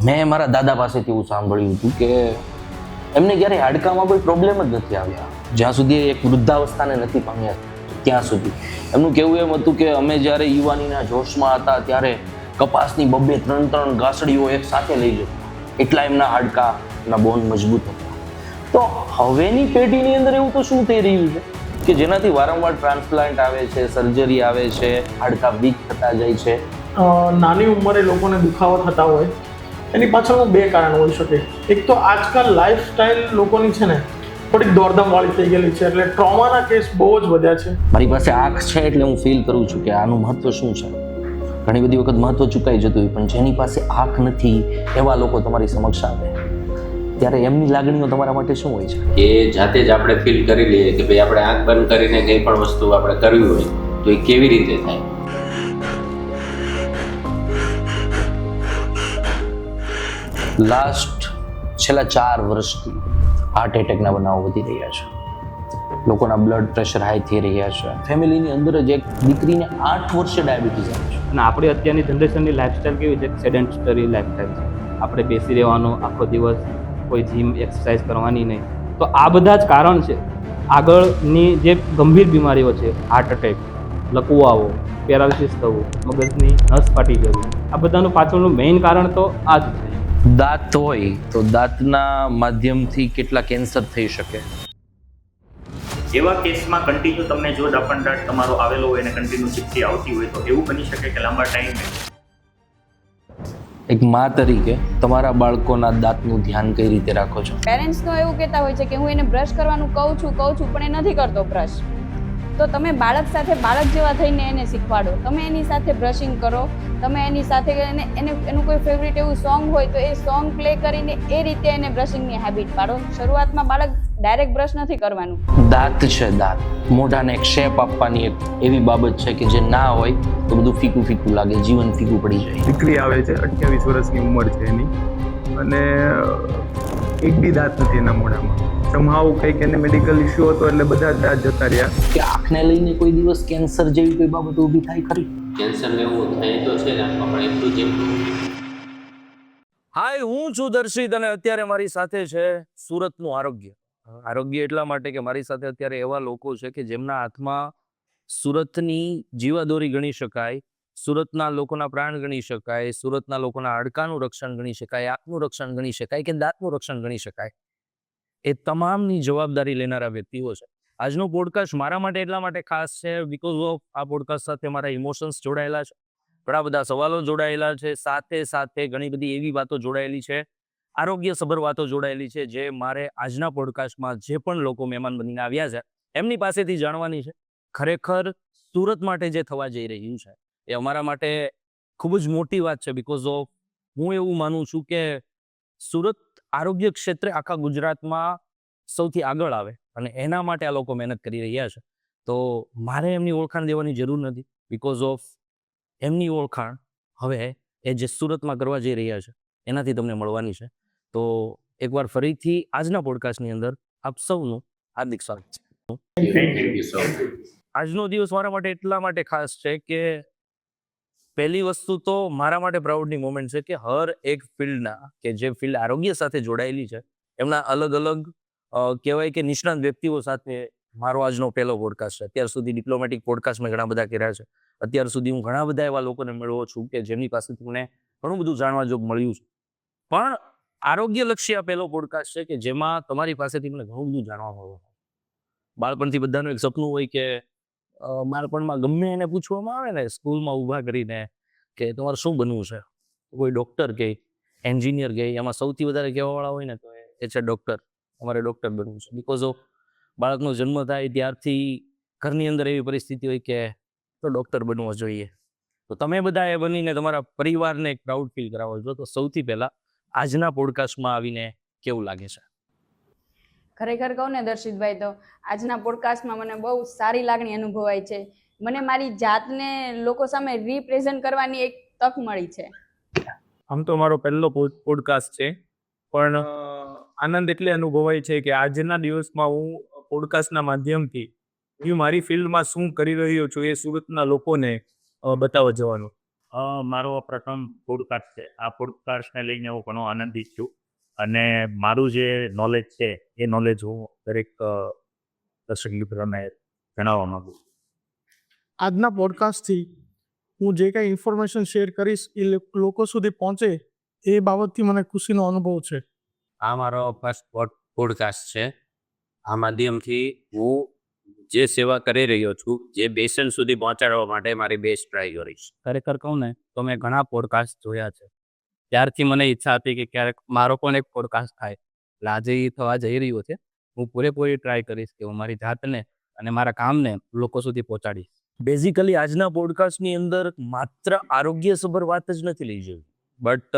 મેં મારા દાદા પાસેથી એવું સાંભળ્યું હતું કે એમને જ્યારે હાડકામાં કોઈ પ્રોબ્લેમ જ નથી આવ્યા, જ્યાં સુધી એક વૃદ્ધાવસ્થાને નથી પામ્યા ત્યાં સુધી. એમનું કહેવું એમ હતું કે અમે જ્યારે યુવાનીના જોશમાં હતા ત્યારે કપાસની 2-3 ગાંસડીઓ એક સાથે લઈ જતા, એટલા એમના હાડકાના બોન મજબૂત હતા. તો હવેની પેઢીની અંદર એવું તો શું થઈ રહ્યું છે કે જેનાથી વારંવાર ટ્રાન્સપ્લાન્ટ આવે છે, સર્જરી આવે છે, હાડકા વીક થતા જાય છે? નાની ઉંમરે લોકોને દુખાવો થતા હોય એની પાછળનું 2 કારણ હોઈ શકે. એક તો આજકાલ લાઈફસ્ટાઈલ લોકોની છે ને થોડીક દોડધામવાળી થઈ ગયેલી છે, એટલે ટ્રોમાના કેસ બહુ જ વધ્યા છે. મારી પાસે આંખ છે એટલે હું ફીલ કરું છું કે આનું મહત્વ શું છે. ઘણી બધી વખત મહત્વ ચૂકાઈ જતું હોય, પણ જેની પાસે આંખ નથી એવા લોકો તમારી સમક્ષ આવે ત્યારે એમની લાગણીઓ તમારા માટે શું હોય છે? એ જાતે જ આપણે ફીલ કરી લઈએ કે ભાઈ આપણે આંખ બંધ કરીને કંઈ પણ વસ્તુ આપણે કરવી હોય તો એ કેવી રીતે થાય. છેલ્લા 4 વર્ષથી હાર્ટ એટેકના બનાવો વધી રહ્યા છે, લોકોના બ્લડ પ્રેશર હાઈ થઈ રહ્યા છે. ફેમિલીની અંદર જ એક દીકરીને 8 વર્ષે ડાયાબિટીસ આવે છે. અને આપણી અત્યારની જનરેશનની લાઈફસ્ટાઈલ કેવી છે? સેડેન્ટરી લાઈફસ્ટાઈલ છે. આપણે બેસી રહેવાનું આખો દિવસ, કોઈ જીમ એક્સરસાઇઝ કરવાની નહીં. તો આ બધા જ કારણ છે. આગળની જે ગંભીર બીમારીઓ છે, હાર્ટ એટેક, લકવાઓ, પેરાલિસિસ થવું, મગજની નસ ફાટી જવી, આ બધાનું પાછળનું મેઇન કારણ તો આ જ છે. દાંત હોય તો દાંતના માધ્યમથી કેટલા કેન્સર થઈ શકે? એવા કેસમાં કન્ટિન્યુ તમને જો ડફન તમારો આવેલો હોય અને કન્ટિન્યુ ચીપથી આવતી હોય તો એવું બની શકે કે લાંબા ટાઈમે. એક મા તરીકે તમારા બાળકોના દાંતનું ધ્યાન કઈ રીતે રાખો છો? પેરેન્ટ્સ તો એવું કહેતા હોય છે કે હું એને બ્રશ કરવાનું કહું છું પણ એ નથી કરતો બ્રશ. તો તમે બાળક સાથે બાળક જેવા થઈને એને શીખવાડો. તમે એની સાથે બ્રશિંગ કરો, તમે એની સાથે એનું કોઈ ફેવરિટ એવું સોંગ હોય તો એ સોંગ પ્લે કરીને એ રીતે એને બ્રશિંગની હેબિટ પાડો. શરૂઆતમાં બાળક ડાયરેક્ટ બ્રશ નથી કરવાનું. દાંત છે, દાંત મોઢાને એક શેપ આપવાની એક એવી બાબત છે કે જે ના હોય તો બધું ફીકું ફીકું લાગે, જીવન ફીકું પડી જાય. દીકરી આવે છે, 28 વર્ષની ઉંમર છે એની, અને એક બી દાંત નથી એના મોઢામાં. સમહાવ કંઈક એને મેડિકલ ઇશ્યુ હતો એટલે બધા જ દાંત જતા રહ્યા. કે આંખને લઈને કોઈ દિવસ કેન્સર જેવી કોઈ બાબત ઊભી થાય ખરી? કેન્સર ને એવું થાય તો છે ને, પણ એટલું જ હાય, હું છું દર્શિત અને અત્યારે મારી સાથે છે સુરતનું આરોગ્ય એટલા માટે કે મારી સાથે અત્યારે એવા લોકો છે કે જેમના હાથમાં સુરતની જીવાદોરી ગણી શકાય, સુરતના લોકોના પ્રાણ ગણી શકાય, સુરતના લોકોના હાડકાનું રક્ષણ ગણી શકાય, આંખનું રક્ષણ ગણી શકાય કે દાંતનું રક્ષણ ગણી શકાય. એ તમામની જવાબદારી લેનારા વ્યક્તિઓ છે. આજનો પોડકાસ્ટ મારા માટે એટલા માટે ખાસ છે બીકોઝ ઓફ આ પોડકાસ્ટ સાથે મારા ઇમોશન્સ જોડાયેલા છે, ઘણા બધા સવાલો જોડાયેલા છે, સાથે સાથે ઘણી બધી એવી વાતો જોડાયેલી છે, આરોગ્યસભર વાતો જોડાયેલી છે જે મારે આજના પોડકાસ્ટમાં જે પણ લોકો મહેમાન બનીને આવ્યા છે એમની પાસેથી જાણવાની છે. ખરેખર સુરત માટે જે થવા જઈ રહ્યું છે એ અમારા માટે ખૂબ જ મોટી વાત છે બીકોઝ ઓફ હું એવું માનું છું કે સુરત આરોગ્ય ક્ષેત્રે આખા ગુજરાતમાં સૌથી આગળ આવે અને એના માટે આ લોકો મહેનત કરી રહ્યા છે. તો મારે એમની ઓળખાણ દેવાની જરૂર નથી બીકોઝ ઓફ એમની ઓળખાણ હવે એ જે સુરતમાં કરવા જઈ રહ્યા છે એનાથી તમને મળવાની છે. તો એકવાર ફરીથી આજના પોડકાસ્ટની અંદર આપ સૌનું હાર્દિક સ્વાગત છે. આજનો દિવસ મારા માટે એટલા માટે ખાસ છે કે પહેલી વસ્તુ તો મારા માટે પ્રાઉડની મોમેન્ટ છે કે હર એક ફિલ્ડના કે જે ફિલ્ડ આરોગ્ય સાથે જોડાયેલી છે એમના અલગ અલગ કહેવાય કે નિષ્ણાત વ્યક્તિઓ સાથે મારો આજનો પહેલો પોડકાસ્ટ છે. અત્યાર સુધી ડિપ્લોમેટિક પોડકાસ્ટ મેં ઘણા બધા કર્યા છે. અત્યાર સુધી હું ઘણા બધા એવા લોકોને મળ્યો છું કે જેમની પાસેથી મને ઘણું બધું જાણવા જોગ મળ્યું છે, પણ આરોગ્યલક્ષી આ પહેલો પોડકાસ્ટ છે કે જેમાં તમારી પાસેથી મને ઘણું બધું જાણવા મળ્યું. બાળપણથી બધાનું એક સપનું હોય કે બાળપણમાં ગમે એને પૂછવામાં આવે ને સ્કૂલમાં ઊભા કરીને કે તમારે શું બનવું છે, કોઈ ડૉક્ટર કહે, એન્જિનિયર કહે, એમાં સૌથી વધારે કહેવાવાળા હોય ને તો એ છે ડૉક્ટર. અમારે ડૉક્ટર બનવું છે બીકોઝ ઓફ બાળકનો જન્મ થાય ત્યારથી ઘરની અંદર એવી પરિસ્થિતિ હોય કે તો ડૉક્ટર બનવો જોઈએ. તો તમે બધા એ બનીને તમારા પરિવારને એક પ્રાઉડ ફીલ કરાવો છો. તો સૌથી પહેલાં આજના પોડકાસ્ટમાં આવીને કેવું લાગે છે? ખરેખર કહું ને દર્શિતભાઈ, તો આજના પોડકાસ્ટમાં મને બહુ સારી લાગણી અનુભવાય છે. મને મારી જાતને લોકો સામે રિપ્રેઝન્ટ કરવાની એક તક મળી છે. આમ તો મારો પહેલો પોડકાસ્ટ છે, પણ આનંદ એટલે અનુભવાય છે કે આજના દિવસમાં હું પોડકાસ્ટના માધ્યમથી હું મારી ફિલ્ડમાં શું કરી રહ્યો છું એ સુરતના લોકોને બતાવવા જવાનું. મારો પ્રથમ પોડકાસ્ટ છે. આ પોડકાસ્ટને લઈને હું ઘણો આનંદિત છું અને મારું જે નોલેજ છે એ નોલેજ હું દરેક દર્શક મિત્રોને જણાવવા માંગુ છું. આજના પોડકાસ્ટથી હું જે કાંઈ ઇન્ફોર્મેશન શેર કરીશ એ લોકો સુધી પહોંચે એ બાબતથી મને ખુશીનો અનુભવ છે. આ મારો ફર્સ્ટ પોડકાસ્ટ છે. આ માધ્યમથી હું જે સેવા કરી રહ્યો છું, જે પેશન્ટ સુધી પહોંચાડવા માટે મારી બેસ્ટ ટ્રાય કરીશ. ખરેખર કહું ને તો મેં ઘણા પોડકાસ્ટ જોયા છે. ત્યારથી મને ઈચ્છા હતી કે ક્યારેક મારો પણ એક પોડકાસ્ટ થાય. એટલે આજે એ થવા જઈ રહ્યો છે. હું પૂરેપૂરી ટ્રાય કરીશ કે હું મારી જાતને અને મારા કામને લોકો સુધી પહોંચાડીશ. બેઝિકલી આજના પોડકાસ્ટની અંદર માત્ર આરોગ્યસભર વાત જ નથી લઈ જવી, બટ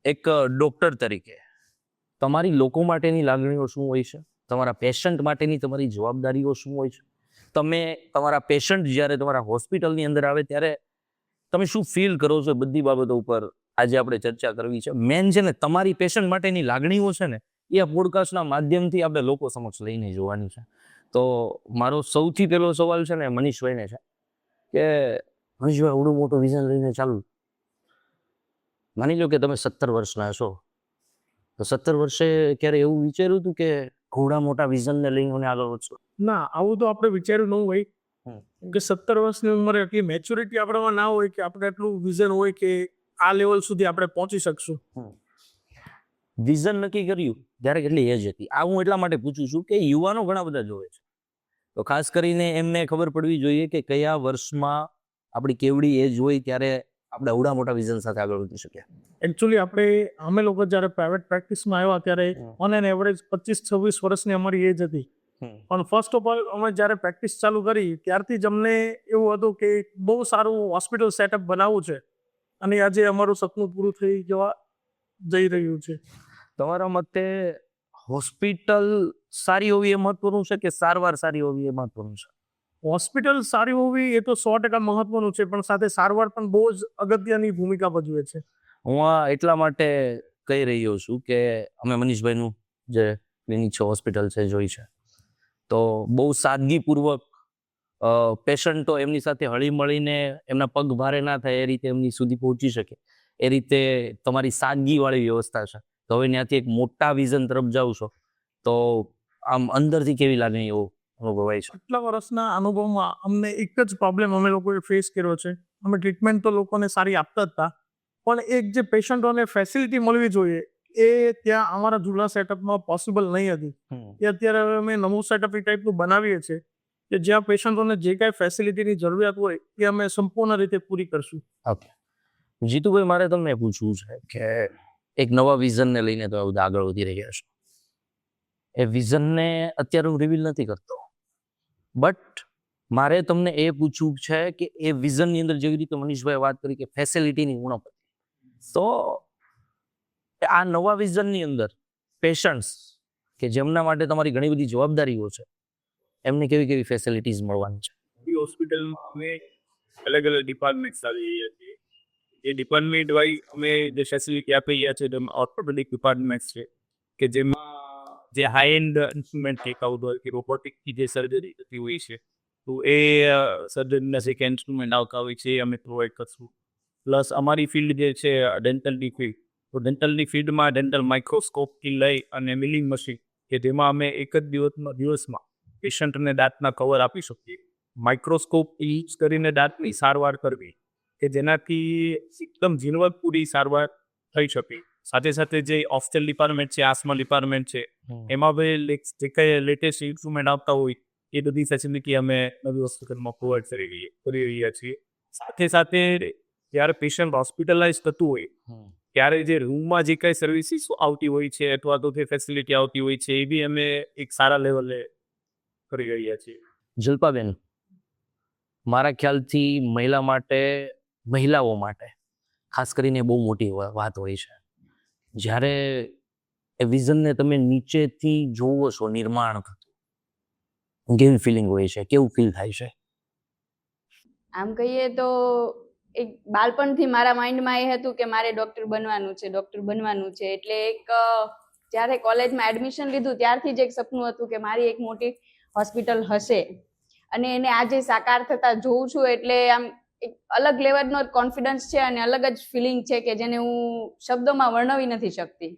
એક ડૉક્ટર તરીકે તમારી લોકો માટેની લાગણીઓ શું હોય છે, તમારા પેશન્ટ માટેની તમારી જવાબદારીઓ શું હોય છે, તમે તમારા પેશન્ટ જ્યારે તમારા હોસ્પિટલની અંદર આવે ત્યારે તમે શું ફીલ કરો છો, બધી બાબતો ઉપર આજે આપણે ચર્ચા કરવી છે. મેન છે ને તમારી પેશન્ટ માટેની લાગણીઓ છે ને એ આ પોડકાસ્ટના માધ્યમથી આપણે લોકો સમક્ષ લઈને જોવાની છે. તો મારો સૌથી પહેલો સવાલ છે ને મનીષભાઈને છે કે મનીષભાઈ આવડું મોટું વિઝન લઈને ચાલુ, માની લો કે તમે 17 વર્ષના છો, તો 17 વર્ષે ક્યારે એવું વિચાર્યું હતું કે ઘોડા મોટા વિઝનને લઈને આગળ વધશો? ના, આવું તો આપણે વિચાર્યું ન હોય. કેમ કે 17 વર્ષની ઉંમરે એટલી મેચ્યોરિટી આપણામાં ના હોય કે આપણે એટલું વિઝન હોય કે આ લેવલ સુધી આપણે પહોંચી શકશું. વિઝન નક્કી કર્યું ત્યારે કેટલી એજ હતી? આ હું એટલા માટે પૂછું છું કે યુવાનો ઘણા બધા જોવે છે, તો ખાસ કરીને એમને ખબર પડવી જોઈએ કે કયા વર્ષમાં આપણી કેવડી એજ હોય ત્યારે આપણે આવડા મોટા વિઝન સાથે આગળ વધી શકીએ. એકચ્યુઅલી અમે લોકો જ્યારે પ્રાઇવેટ પ્રેક્ટિસમાં આવ્યા ત્યારે ઓન એન એવરેજ 25-26 વર્ષની અમારી એજ હતી. પણ ફર્સ્ટ ઓફ ઓલ અમે જ્યારે પ્રેક્ટિસ ચાલુ કરી ત્યારથી જ અમને એવું હતું કે બહુ સારું હોસ્પિટલ સેટઅપ બનાવવું છે અને આજે અમારું સપનું પૂરું થઈ જઈ રહ્યું છે. તમારા મતે હોસ્પિટલ સારી હોવી એ મહત્વનું છે કે સારવાર સારી હોવી એ મહત્વનું છે? હોસ્પિટલ સારી હોવી એ તો 100% મહત્વનું છે, પણ સાથે સારવાર પણ બહુ જ અગત્યની ભૂમિકા ભજવે છે. હું આ એટલા માટે કહી રહ્યો છું કે અમે મનીષભાઈનું જે ક્લિનિક છે, હોસ્પિટલ છે, જોઈ છે, તો બહુ સાદગીપૂર્વક પેશન્ટો એમની સાથે હળી મળીને એમના પગ ભારે ના થાય એ રીતે એમની સુધી પહોંચી શકે એ રીતે તમારી સાદગીવાળી વ્યવસ્થા છે. તો હવે ત્યાંથી એક મોટા વિઝન તરફ જાઓ છો તો આમ અંદરથી કેવી લાગણીઓ અનુભવાય છે? આટલા વર્ષના અનુભવમાં અમને એક જ પ્રોબ્લેમ અમે લોકોએ ફેસ કર્યો છે. અમે ટ્રીટમેન્ટ તો લોકોને સારી આપતા જ હતા, પણ એક જે પેશન્ટોને ફેસિલિટી મળવી જોઈએ એ ત્યાં અમારા જૂના સેટઅપમાં પોસિબલ નહીં હતી. એ અત્યારે હવે અમે નવું સેટઅપ એ ટાઈપનું બનાવીએ છીએ કે જ્યાં પેશન્ટોને જે કાંઈ ફેસિલિટીની જરૂરિયાત હોય એ અમે સંપૂર્ણ રીતે પૂરી કરશું. ઓકે જીતુભાઈ, મારે તમને પૂછવું છે કે એક નવા વિઝનને લઈને તો આગળ વધી રહ્યા છો. એ વિઝનને અત્યારે હું રિવીલ નથી કરતો, બટ મારે તમને એ પૂછવું છે કે એ વિઝનની અંદર જેવી રીતે મનીષભાઈ વાત કરી કે ફેસિલિટીની ઉણપ હતી, તો આ નવા વિઝનની અંદર પેશન્ટ્સ કે જેમના માટે તમારી ઘણી બધી જવાબદારીઓ છે એમને કેવી કેવી ફેસિલિટીઝ મળવાની છે? હોસ્પિટલમાં અમે અલગ અલગ ડિપાર્ટમેન્ટ્સ આવી રહ્યા છીએ. એ ડિપાર્ટમેન્ટ વાઇઝ અમે જે ફેસિલિટી આપી રહ્યા છીએ તેમાં ઓર્થોપેડિક ડિપાર્ટમેન્ટ છે કે જેમાં જે હાઈ એન્ડ ઇન્સ્ટ્રુમેન્ટ ટેકઆઉટ હોય કે રોબોટિકથી જે સર્જરી થતી હોય છે, તો એ સર્જરીના જે ઇન્સ્ટ્રુમેન્ટ આવતા હોય છે એ અમે પ્રોવાઈડ કરશું. પ્લસ અમારી ફિલ્ડ જે છે ડેન્ટલની ફિલ્ડ, તો ડેન્ટલની ફિલ્ડમાં ડેન્ટલ માઇક્રોસ્કોપથી લઈ અને મિલિંગ મશીન કે જેમાં અમે એક જ દિવસમાં પેશન્ટને દાંતના કવર આપી શકીએ. માઇક્રોસ્કોપ યુઝ કરીને દાંતની સારવાર કરવી કે જેનાથી એકદમ ઝીણવટપૂરી સારવાર થઈ શકે. સાથે સાથે જે ઓફિશિયલ ડિપાર્ટમેન્ટ છે, આસમા ડિપાર્ટમેન્ટ છે, એમાં બી જે કંઈ લેટેસ્ટ ઇન્સ્ટ્રુમેન્ટ આવતા હોય એ બધી ફેસિલિટી અમે નવી હોસ્પિટલમાં પ્રોવાઈડ કરી રહ્યા છીએ. સાથે સાથે જ્યારે પેશન્ટ હોસ્પિટલાઇઝ થતું હોય ત્યારે જે રૂમમાં જે કંઈ સર્વિસીસ આવતી હોય છે અથવા તો જે ફેસિલિટી આવતી હોય છે એ બી અમે એક સારા લેવલે કરી રહ્યા છીએ. જલ્પાબેન, મારા ખ્યાલથી મહિલાઓ માટે ખાસ કરીને બહુ મોટી વાત હોય છે જ્યારે એ વિઝનને તમે નીચેથી જોવો છો નિર્માણ થતું, કેવી ફિલિંગ હોય છે, કેવું ફીલ થાય છે? આમ કહીએ તો એક બાળપણથી મારા માઇન્ડમાં એ હતું કે મારે ડૉક્ટર બનવાનું છે. એટલે એક જ્યારે કોલેજમાં એડમિશન લીધું ત્યારથી જ એક સપનું હતું કે મારી એક મોટી હોસ્પિટલ હશે અને એને આજે સાકાર થતા જોઉં છું એટલે આમ એક અલગ લેવલનો કોન્ફિડન્સ છે અને અલગ જ ફિલિંગ છે કે જેને હું શબ્દોમાં વર્ણવી નથી શકતી.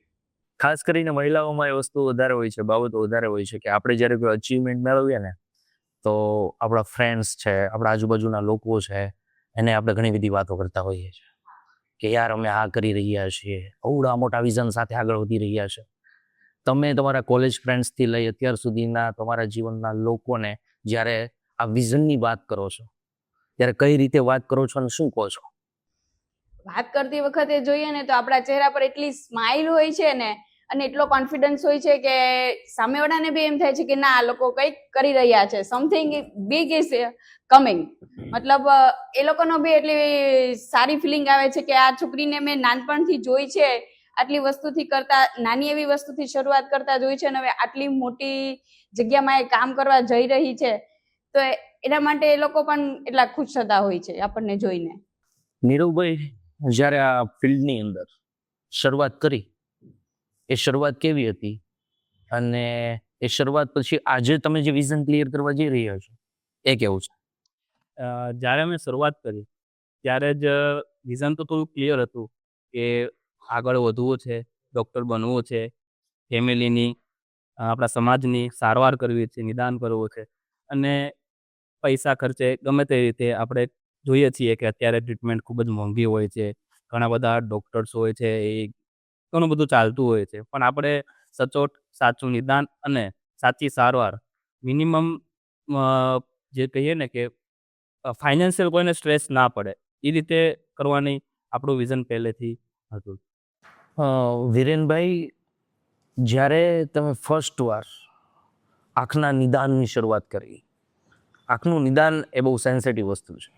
ખાસ કરીને મહિલાઓમાં એ વસ્તુ વધારે હોય છે, બાબતો વધારે હોય છે કે આપણે જ્યારે કોઈ અચીવમેન્ટ મેળવીએ ને તો આપણા ફ્રેન્ડ્સ છે, આપણા આજુબાજુના લોકો છે, એને આપણે ઘણી બધી વાતો કરતા હોઈએ છીએ કે યાર અમે આ કરી રહ્યા છીએ, અવડા મોટા વિઝન સાથે આગળ વધી રહ્યા છે. તમે તમારા કોલેજ ફ્રેન્ડ્સથી લઈ અત્યાર સુધીના તમારા જીવનના લોકોને જ્યારે આ વિઝનની વાત કરો છો ત્યારે કઈ રીતે વાત કરો છો અને શું કહો છો? વાત કરતી વખતે જોઈએ ને તો આપણા ચહેરા પર એટલી સ્માઇલ હોય છે ને અને એટલો કોન્ફિડન્સ હોય છે કે સામેવાળાને બી એમ થાય છે કે ના, આ લોકો કંઈક કરી રહ્યા છે, સમથિંગ બિગ ઇઝ કમિંગ. મતલબ એ લોકોનો બી એટલી સારી ફિલિંગ આવે છે કે આ છોકરીને મેં નાનપણથી જોઈ છે, આટલી વસ્તુથી કરતા, નાની એવી વસ્તુથી શરૂઆત કરતા જોઈ છે અને હવે આટલી મોટી જગ્યામાં એ કામ કરવા જઈ રહી છે, તો એના માટે એ લોકો પણ એટલા ખુશ થતા હોય છે આપણને જોઈને. નીરવભાઈ, જ્યારે આ ફિલ્ડની અંદર શરૂઆત કરી એ શરૂઆત કેવી હતી અને એ શરૂઆત પછી આજે તમે જે વિઝન ક્લિયર કરવા જઈ રહ્યા છો એ કેવું છે? જ્યારે મેં શરૂઆત કરી ત્યારે જ વિઝન તો થોડું ક્લિયર હતું કે આગળ વધવું છે, ડૉક્ટર બનવું છે, ફેમિલીની, આપણા સમાજની સારવાર કરવી છે, નિદાન કરવું છે અને પૈસા ખર્ચે ગમે તે રીતે આપણે જોઈએ છીએ કે અત્યારે ટ્રીટમેન્ટ ખૂબ જ મોંઘી હોય છે, ઘણા બધા ડૉક્ટર્સ હોય છે, એ ઘણું બધું ચાલતું હોય છે, પણ આપણે સચોટ સાચું નિદાન અને સાચી સારવાર મિનિમમ જે કહીએ ને કે ફાઇનાન્શિયલ કોઈને સ્ટ્રેસ ના પડે એ રીતે કરવાની આપણું વિઝન પહેલેથી હતું. વિરેનભાઈ, જ્યારે તમે ફર્સ્ટ વાર આંખના નિદાનની શરૂઆત કરી, આંખનું નિદાન એ બહુ સેન્સિટિવ વસ્તુ છે.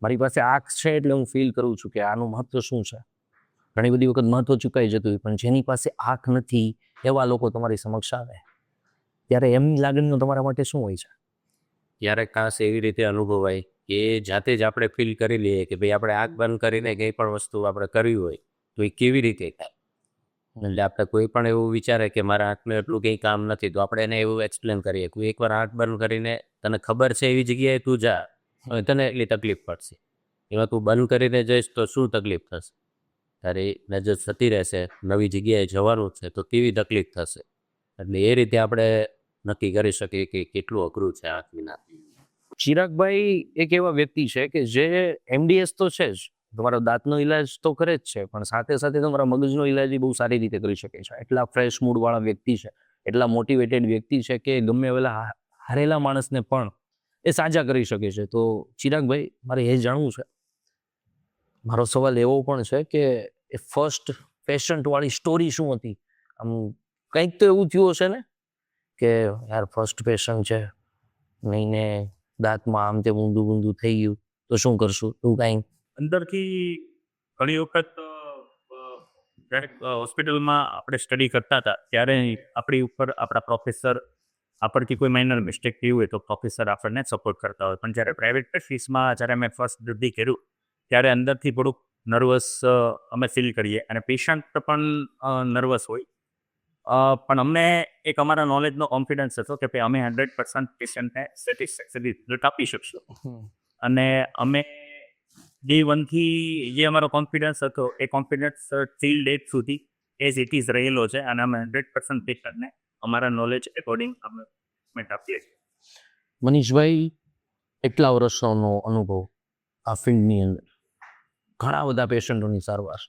મારી પાસે આંખ છે એટલે હું ફીલ કરું છું કે આનું મહત્વ શું છે. ઘણી બધી વખત મહત્વ ચૂકાઈ જતું હોય, પણ જેની પાસે આંખ નથી એવા લોકો તમારી સમક્ષ આવે ત્યારે એમની લાગણીઓ તમારા માટે શું હોય છે? ક્યારેક ખાસ એવી રીતે અનુભવાય કે જાતે જ આપણે ફીલ કરી લઈએ કે ભાઈ આપણે આંખ બંધ કરીને કંઈ પણ વસ્તુ આપણે કરવી હોય તો એ કેવી રીતે થાય. એટલે આપણે કોઈ પણ એવું વિચારે કે મારા આંખનું એટલું કંઈ કામ નથી તો આપણે એને એવું એક્સપ્લેન કરીએ કે એકવાર આંખ બંધ કરીને તને ખબર છે એવી જગ્યાએ તું જા, તને એટલી તકલીફ પડશે, એમાં તું બંધ કરીને જઈશ તો શું તકલીફ થશે, તારી નજર થતી રહેશે, નવી જગ્યાએ જવાનું છે તો કેવી તકલીફ થશે. એટલે એ રીતે આપણે નક્કી કરી શકીએ કે કેટલું અઘરું છે આંખ વિના. ચિરાગભાઈ એક એવા વ્યક્તિ છે કે જે MDS તો છે જ, તમારા દાંતનો ઈલાજ તો કરે જ છે, પણ સાથે સાથે તમારા મગજનો ઈલાજ બહુ સારી રીતે કરી શકે છે. એટલા ફ્રેશ મૂડવાળા વ્યક્તિ છે, એટલા મોટિવેટેડ વ્યક્તિ છે કે ગમે એવેલા હારેલા માણસને પણ એ સાજા કરી શકે છે. તો ચિરાગભાઈ, મારે એ જાણવું છે, મારો સવાલ એવો પણ છે કે એ ફર્સ્ટ પેશન્ટવાળી સ્ટોરી શું હતી? આમ કંઈક તો એવું થયું હશે ને કે યાર ફર્સ્ટ પેશન્ટ છે નહીં ને દાંતમાં આમ તે ઊંધું થઈ ગયું તો શું કરશું? તું કાંઈ અંદરથી ઘણી વખત ક્યારેક હોસ્પિટલમાં આપણે સ્ટડી કરતા હતા ત્યારે આપણી ઉપર આપણા પ્રોફેસર આપણથી કોઈ માઇનર મિસ્ટેક થઈ હોય તો પ્રોફેસર આપણને સપોર્ટ કરતા હોય, પણ જ્યારે પ્રાઇવેટ પ્રેક્ટિસમાં જ્યારે મેં ફર્સ્ટ ડ્યુટી કર્યું ત્યારે અંદરથી થોડુંક નર્વસ અમે ફીલ કરીએ અને પેશન્ટ પણ નર્વસ હોય, પણ અમને એક અમારા નોલેજનો કોન્ફિડન્સ હતો કે ભાઈ અમે 100% પેશન્ટને સેટિસ્ફેક્ટરી રિઝલ્ટ આપી શકશું. અને અમે ડે 1થી જે અમારો કોન્ફિડન્સ હતો એ કોન્ફિડન્સ ટીલ ડેટ સુધી એઝ ઇટ ઇઝ રહેલો છે અને અમે 100% પેશન્ટને અમારા નોલેજ એકોર્ડિંગ અમે ટ્રીટમેન્ટ આપીએ છીએ. મનીષભાઈ, એટલા વર્ષનો અનુભવ આ ફિલ્ડની અંદર, ઘણા બધા પેશન્ટોની સારવાર.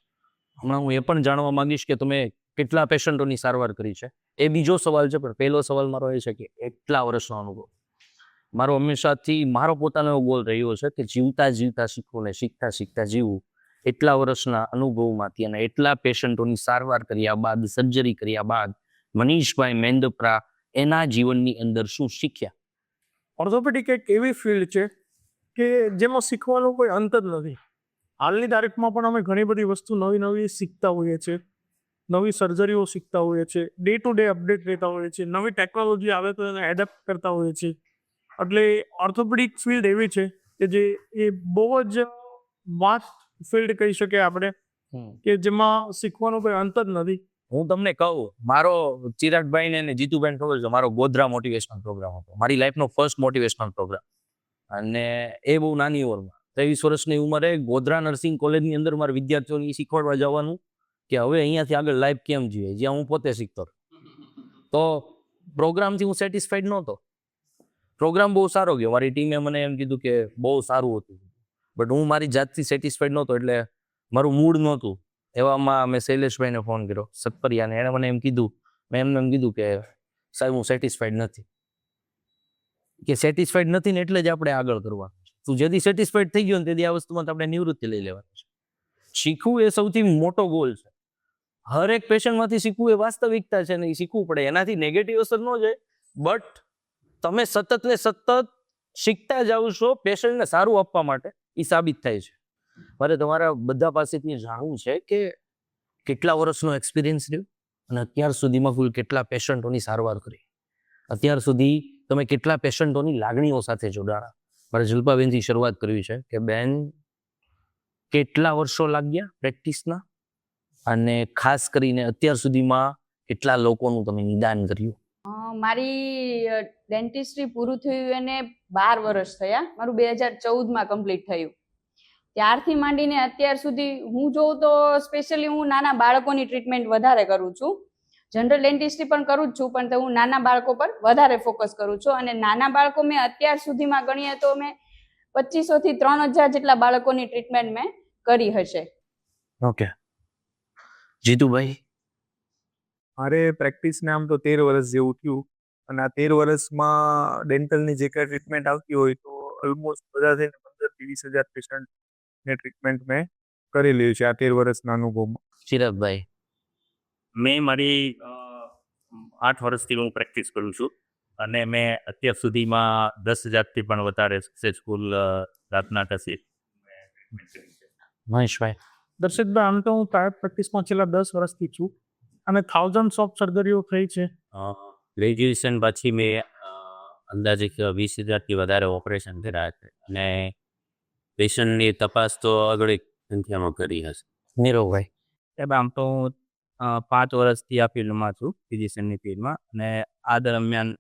હમણાં હું એ પણ જાણવા માંગીશ કે તમે કેટલા પેશન્ટોની સારવાર કરી છે, એ બીજો સવાલ છે, પણ પહેલો સવાલ મારો એ છે કે એટલા વર્ષનો અનુભવ. મારો હંમેશાથી મારો પોતાનો એવો ગોલ રહ્યો છે કે જીવતા જીવતા શીખવું ને શીખતા શીખતા જીવવું. એટલા વર્ષના અનુભવમાંથી અને એટલા પેશન્ટોની સારવાર કર્યા બાદ, સર્જરી કર્યા બાદ મનીષભાઈ મેંદપરા એના જીવનની અંદર શું શીખ્યા? ઓર્થોપેડિક એક એવી ફિલ્ડ છે કે જેમાં શીખવાનો કોઈ અંત જ નથી. હાલની તારીખમાં પણ અમે ઘણી બધી વસ્તુ નવી નવી શીખતા હોઈએ છીએ, નવી સર્જરીઓ શીખતા હોઈએ છીએ, ડે ટુ ડે અપડેટ રહેતા હોઈએ છીએ, નવી ટેકનોલોજી આવે તો એને એડેપ્ટ કરતા હોઈએ છીએ. એટલે ઓર્થોપેડિક ફિલ્ડ એવી છે કે જે એ બહુ જ વાસ્ટ ફિલ્ડ કહી શકીએ આપણે, કે જેમાં શીખવાનો કોઈ અંત જ નથી. હું તમને કહું, મારો ચિરાગભાઈને અને જીતુભાઈને ખબર છે, મારો ગોધરા મોટિવેશનલ પ્રોગ્રામ હતો, મારી લાઈફનો ફર્સ્ટ મોટિવેશનલ પ્રોગ્રામ, અને એ બહુ નાની ઉંમરમાં 23 વર્ષની ઉંમરે ગોધરા નર્સિંગ કોલેજની અંદર મારા વિદ્યાર્થીઓને શીખવાડવા જવાનું કે હવે અહીંયાથી આગળ લાઈફ કેમ જીવે, જ્યાં હું પોતે શીખતો. તો પ્રોગ્રામથી હું સેટિસ્ફાઈડ નહોતો. પ્રોગ્રામ બહુ સારો ગયો, મારી ટીમે મને એમ કીધું કે બહુ સારું હતું, બટ હું મારી જાતથી સેટિસ્ફાઈડ નહોતો, એટલે મારું મૂડ નહોતું. એવામાં મેં શૈલેષભાઈને ફોન કર્યો, સતપરિયાને. એણે મને એમ કીધું, મેં એમને એમ કીધું કે સાહેબ હું સેટિસ્ફાઈડ નથી. કે સેટિસ્ફાઈડ નથી ને એટલે જ આપણે આગળ કરવાનું છે. તું જેથી સેટિસ્ફાઈડ થઈ ગયો ને તેથી આ વસ્તુમાં આપણે નિવૃત્તિ લઈ લેવાની છે. શીખવું એ સૌથી મોટો ગોલ છે. હર એક પેશન્ટમાંથી શીખવું એ વાસ્તવિકતા છે ને એ શીખવું પડે. એનાથી નેગેટિવ અસર ન જાય, બટ તમે સતત ને સતત શીખતા જાઓ છો પેશન્ટને સારું આપવા માટે, એ સાબિત થાય છે. મારે તમારા બધા પાસેથી જાણવું છે કે કેટલા વર્ષનો એક્સપિરિયન્સ રહ્યો અને અત્યાર સુધીમાં કુલ કેટલા પેશન્ટોની સારવાર કરી, અત્યાર સુધી તમે કેટલા પેશન્ટોની લાગણીઓ સાથે જોડાણા. મારે જલ્પાબેનથી શરૂઆત કરવી છે કે બેન કેટલા વર્ષો લાગ્યા પ્રેક્ટિસના, અને ખાસ કરીને અત્યાર સુધીમાં કેટલા લોકોનું તમે નિદાન કર્યું? મારી ડેન્ટિસ્ટ્રી પૂરું થયું એને 12 વર્ષ થયા. મારું 2014માં કમ્પ્લીટ થયું. ત્યારથી માંડીને અત્યાર સુધી હું જોઉં તો સ્પેશિયલી હું નાના બાળકોની ટ્રીટમેન્ટ વધારે કરું છું. જનરલ ડેન્ટિસ્ટ્રી પણ કરું જ છું, પણ હું નાના બાળકો પર વધારે ફોકસ કરું છું. અને નાના બાળકો મેં અત્યાર સુધીમાં ગણીએ તો મેં 2500 થી 3000 જેટલા બાળકોની ટ્રીટમેન્ટ મેં કરી હશે. ઓકે, જીતુભાઈ? મારે પ્રેક્ટિસને આમ તો 13 વર્ષ જેવું થયું, અને આ 13 વર્ષમાં ડેન્ટલની જે કાંઈ ટ્રીટમેન્ટ આવતી હોય તો ઓલમોસ્ટ બધા થઈને 15-20 હજાર પેશન્ટને ટ્રીટમેન્ટ મેં કરેલી છે આ 13 વર્ષના અનુભવમાં. ચિરાગભાઈ? મેં મારી 8 વર્ષથી હું પ્રેક્ટિસ કરું છું, અને મેં અત્યાર સુધીમાં 10,000થી પણ વધારે સક્સેસફુલ દાંતના ટસી મહેશભાઈ? દર્શિતભાઈ, આમ તો હું પ્રાઇવેટ પ્રેક્ટિસમાં છેલ્લા 10 વર્ષથી છું અને થાઉઝન્ડ્સ ઓફ સર્જરીઓ થઈ છે. ગ્રેજ્યુએશન પછી મેં અંદાજે 20,000થી વધારે ઓપરેશન કર્યા છે, અને પેશન્ટની તપાસ તો આગળ સંખ્યામાં કરી હશે. નીરવભાઈ? સાહેબ આમ તો હું 5 વર્ષથી આ ફિલ્ડમાં છું, ફિઝિશિયનની ફિલ્ડમાં, અને આ દરમિયાન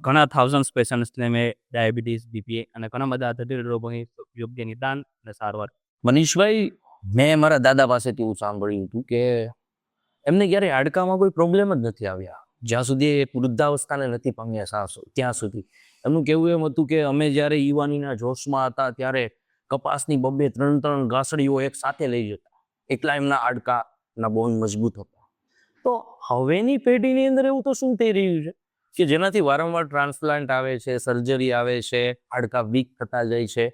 ઘણા થાઉઝન્ડ પેશન્ટ્સને મેં ડાયાબિટીસ, બીપી અને ઘણા બધા જટિલ રોગોની યોગ્ય નિદાન અને સારવાર. મનીષભાઈ, મેં મારા દાદા પાસેથી એવું સાંભળ્યું હતું કે એમને ક્યારે હાડકામાં કોઈ પ્રોબ્લેમ જ નથી આવ્યા જ્યાં સુધી એ વૃદ્ધાવસ્થાને નથી પામ્યા સાસો ત્યાં સુધી. એમનું કહેવું એમ હતું કે અમે જ્યારે યુવાનીના જોશમાં હતા ત્યારે કપાસની 2-3 ગાંસડીઓ એક સાથે લઈ જતા, એટલા એમના હાડકાના બોન મજબૂત હતા. તો હવેની પેઢીની અંદર એવું તો શું થઈ રહ્યું છે કે જેનાથી વારંવાર ટ્રાન્સપ્લાન્ટ આવે છે, સર્જરી આવે છે, હાડકા વીક થતા જાય છે,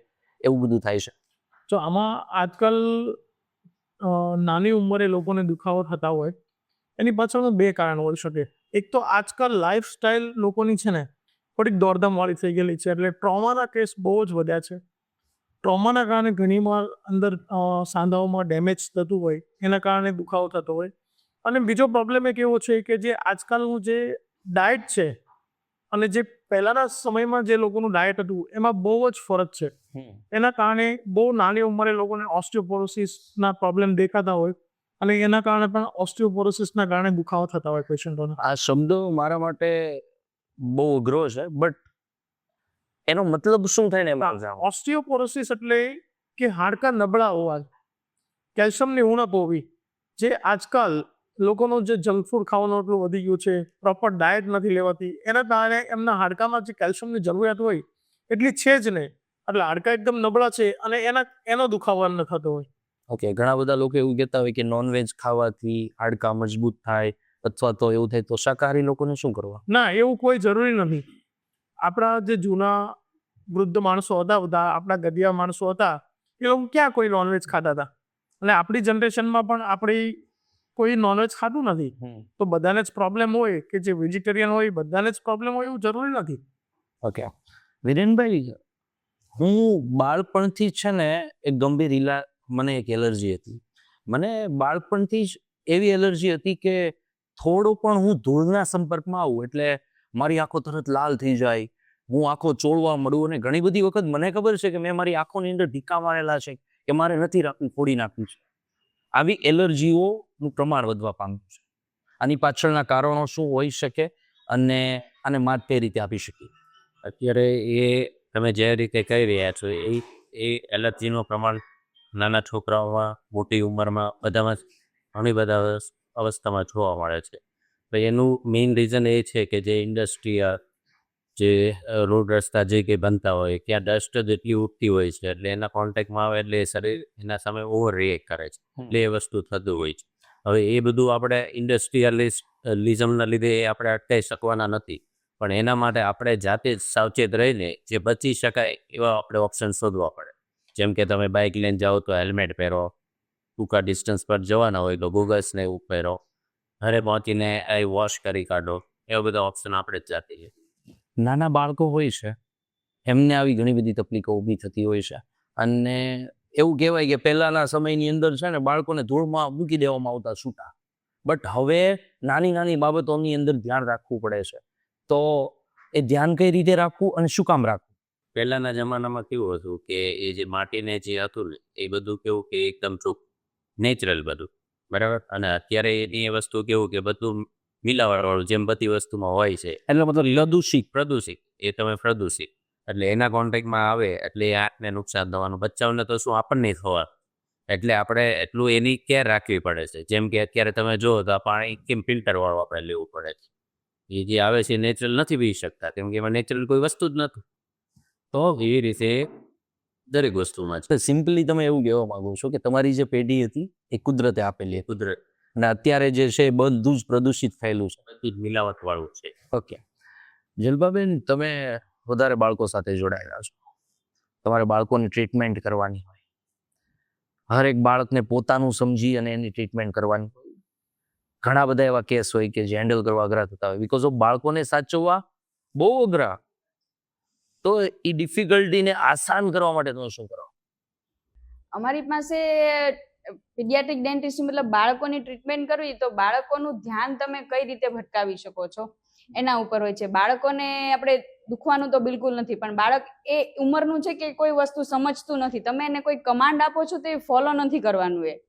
એવું બધું થાય છે? તો આમાં આજકાલ નાની ઉંમરે લોકોને દુખાવો થતા હોય એની પાછળનું 2 કારણ હોઈ શકે. એક તો આજકાલ લાઈફસ્ટાઈલ લોકોની છે ને થોડીક દોડધામવાળી થઈ ગયેલી છે, એટલે ટ્રોમાના કેસ બહુ જ વધ્યા છે. ટ્રોમાના કારણે ઘણીવાર અંદર સાંધાઓમાં ડેમેજ થતું હોય, એના કારણે દુખાવો થતો હોય. અને બીજો પ્રોબ્લેમ એક એવો છે કે જે આજકાલનું જે ડાયટ છે અને જે પહેલાંના સમયમાં જે લોકોનું ડાયટ હતું એમાં બહુ જ ફરક છે. એના કારણે બહુ નાની ઉંમરે લોકોને ઓસ્ટિયોપોરોસિસના પ્રોબ્લેમ દેખાતા હોય, અને એના કારણે પણ ઓસ્ટિયોપોરોસિસના કારણે દુખાવો થતા હોય પેશન્ટોને. આ શબ્દ મારા માટે બહુ અઘરો છે, બટ એનો મતલબ શું થાય ને એમાં જાણો. ઓસ્ટિયોપોરોસિસ એટલે કે હાડકાં નબળા હોવા, કેલ્શિયમની ઉણપ હોવી, જે આજકાલ લોકોનું જે જંક ફૂડ ખાવાનું એટલું વધી ગયું છે, પ્રોપર ડાયટ નથી લેવાતી, એના કારણે એમના હાડકામાં જે કેલ્શિયમની જરૂરિયાત હોય એટલી છે જ નહીં, એટલે હાડકાં એકદમ નબળા છે અને એનો દુખાવો ન થતો હોય. ઓકે, ઘણા બધા લોકો એવું કહેતા હોય કે નોનવેજ ખાવાથી હાડકાં મજબૂત થાય, અથવા તો એવું થાય તો શાકાહારી લોકોને શું કરવા? ના, એવું કોઈ જરૂરી નથી. આપણા જે જૂના વૃદ્ધ માણસો હતા, બધા આપણા ગઢિયા માણસો હતા, એ લોકો ક્યાં કોઈ નોનવેજ ખાતા હતા, અને આપણી જનરેશનમાં પણ આપણી કોઈ નોનવેજ ખાતું નથી. તો બધાને જ પ્રોબ્લેમ હોય કે જે વેજીટેરિયન હોય બધાને જ પ્રોબ્લેમ હોય એવું જરૂરી નથી. ઓકે વિરેનભાઈ, હું બાળપણથી જ છે ને એક ગંભીર મને એક એલર્જી હતી. મને બાળપણથી જ એવી એલર્જી હતી કે થોડો પણ હું ધૂળના સંપર્કમાં આવું એટલે મારી આંખો તરત લાલ થઈ જાય, હું આંખો ચોળવા મળું, અને ઘણી બધી વખત મને ખબર છે કે મેં મારી આંખોની અંદર ઢીકા મારેલા છે કે મારે નથી રાખવું, ફોડી નાખવું છે. આવી એલર્જીઓનું પ્રમાણ વધવા પામ્યું છે. આની પાછળના કારણો શું હોઈ શકે અને આને માત કઈ રીતે આપી શકીએ? અત્યારે એ તમે જે રીતે કહી રહ્યા છો એ એ એલર્જીનું પ્રમાણ નાના છોકરાઓમાં, મોટી ઉંમરમાં બધામાં ઘણી બધા અવસ્થામાં જોવા મળે છે. તો એનું મેઇન રીઝન એ છે કે જે ઇન્ડસ્ટ્રી, જે રોડ રસ્તા જે કંઈ બનતા હોય ત્યાં ડસ્ટ જ એટલી ઉઠતી હોય છે, એટલે એના કોન્ટેક્ટમાં આવે એટલે એ શરીર એના સામે ઓવર રિએક્ટ કરે છે, એટલે એ વસ્તુ થતું હોય છે. હવે એ બધું આપણે ઇન્ડસ્ટ્રીયલિઝમના લીધે એ આપણે અટકાવી શકવાના નથી, પણ એના માટે આપણે જાતે જ સાવચેત રહીને જે બચી શકાય એવા આપણે ઓપ્શન શોધવા પડે. જેમ કે તમે બાઇક લઈને જાઓ તો હેલ્મેટ પહેરો, ટૂંકા ડિસ્ટન્સ પર જવાના હોય તો ગોગલ્સને એવું પહેરો, ઘરે પહોંચીને આઈ વોશ કરી કાઢો, એવા બધા ઓપ્શન આપણે જ જાતે છે. નાના બાળકો હોય છે એમને આવી ઘણી બધી તકલીફો ઊભી થતી હોય છે, અને એવું કહેવાય કે પહેલાના સમયની અંદર છે ને બાળકોને ધૂળમાં મૂકી દેવામાં આવતા છૂટા, બટ હવે નાની નાની બાબતોની અંદર ધ્યાન રાખવું પડે છે. તો એ ધ્યાન કઈ રીતે રાખવું અને શું કામ રાખવું? પહેલાના જમાનામાં કેવું હતું કે એ જે માટીને જે હતું ને એ બધું કેવું કે એકદમ નેચરલ બધું, બરાબર. અને અત્યારે એની એ વસ્તુ કેવું કે બધું મિલાવટવાળું જેમ બધી વસ્તુમાં હોય છે, એટલે મતલબ પ્રદૂષિત, એ તમે પ્રદૂષિત એટલે એના કોન્ટેક્ટમાં આવે એટલે એ આંખને નુકસાન થવાનું, બચ્ચાઓને તો શું આપણને થવા, એટલે આપણે એટલું એની કેર રાખવી પડે છે. જેમ કે અત્યારે તમે જુઓ તો આ પાણી કેમ ફિલ્ટરવાળું આપણે લેવું પડે છે, એ જે આવે છે નેચરલ નથી પી શકતા કેમ કે એમાં નેચરલ કોઈ વસ્તુ જ નથી. તો એ રીતે દરેક વસ્તુમાં છે. સિમ્પલી તમે એવું કહેવા માંગો છો કે તમારી જે પેઢી હતી એ કુદરતે આપેલી હતી, કુદરત અને અત્યારે જે છે એ બધું જ પ્રદૂષિત થયેલું છે. બધું જ મિલાવટવાળું છે. ઓકે, જલપાબેન, તમે વધારે બાળકો સાથે જોડાયેલા છો, તમારે બાળકોની ટ્રીટમેન્ટ કરવાની હોય, હરેક બાળકને પોતાનું સમજી અને એની ટ્રીટમેન્ટ કરવાની હોય. ઘણા બધા એવા કેસ હોય કે જે હેન્ડલ કરવા અઘરા થતા હોય, બિકોઝ ઓફ બાળકોને સાચવવા બહુ અઘરા. તો એ ડિફિકલ્ટીને આસાન કરવા માટે તમે શું કરો? અમારી પાસે પીડિયાટ્રિક ડેન્ટિસ્ટ મતલબ બાળકોની ટ્રીટમેન્ટ કરવી તો બાળકોનું ધ્યાન તમે કઈ રીતે ભટકાવી શકો છો એના ઉપર હોય છે. બાળકોને આપણે દુખવાનું તો બિલકુલ નથી, પણ બાળક એ ઉંમરનું છે કે કોઈ વસ્તુ સમજતું નથી, તમે એને કોઈ કમાન્ડ આપો છો તો એ ફોલો નથી કરવાનું.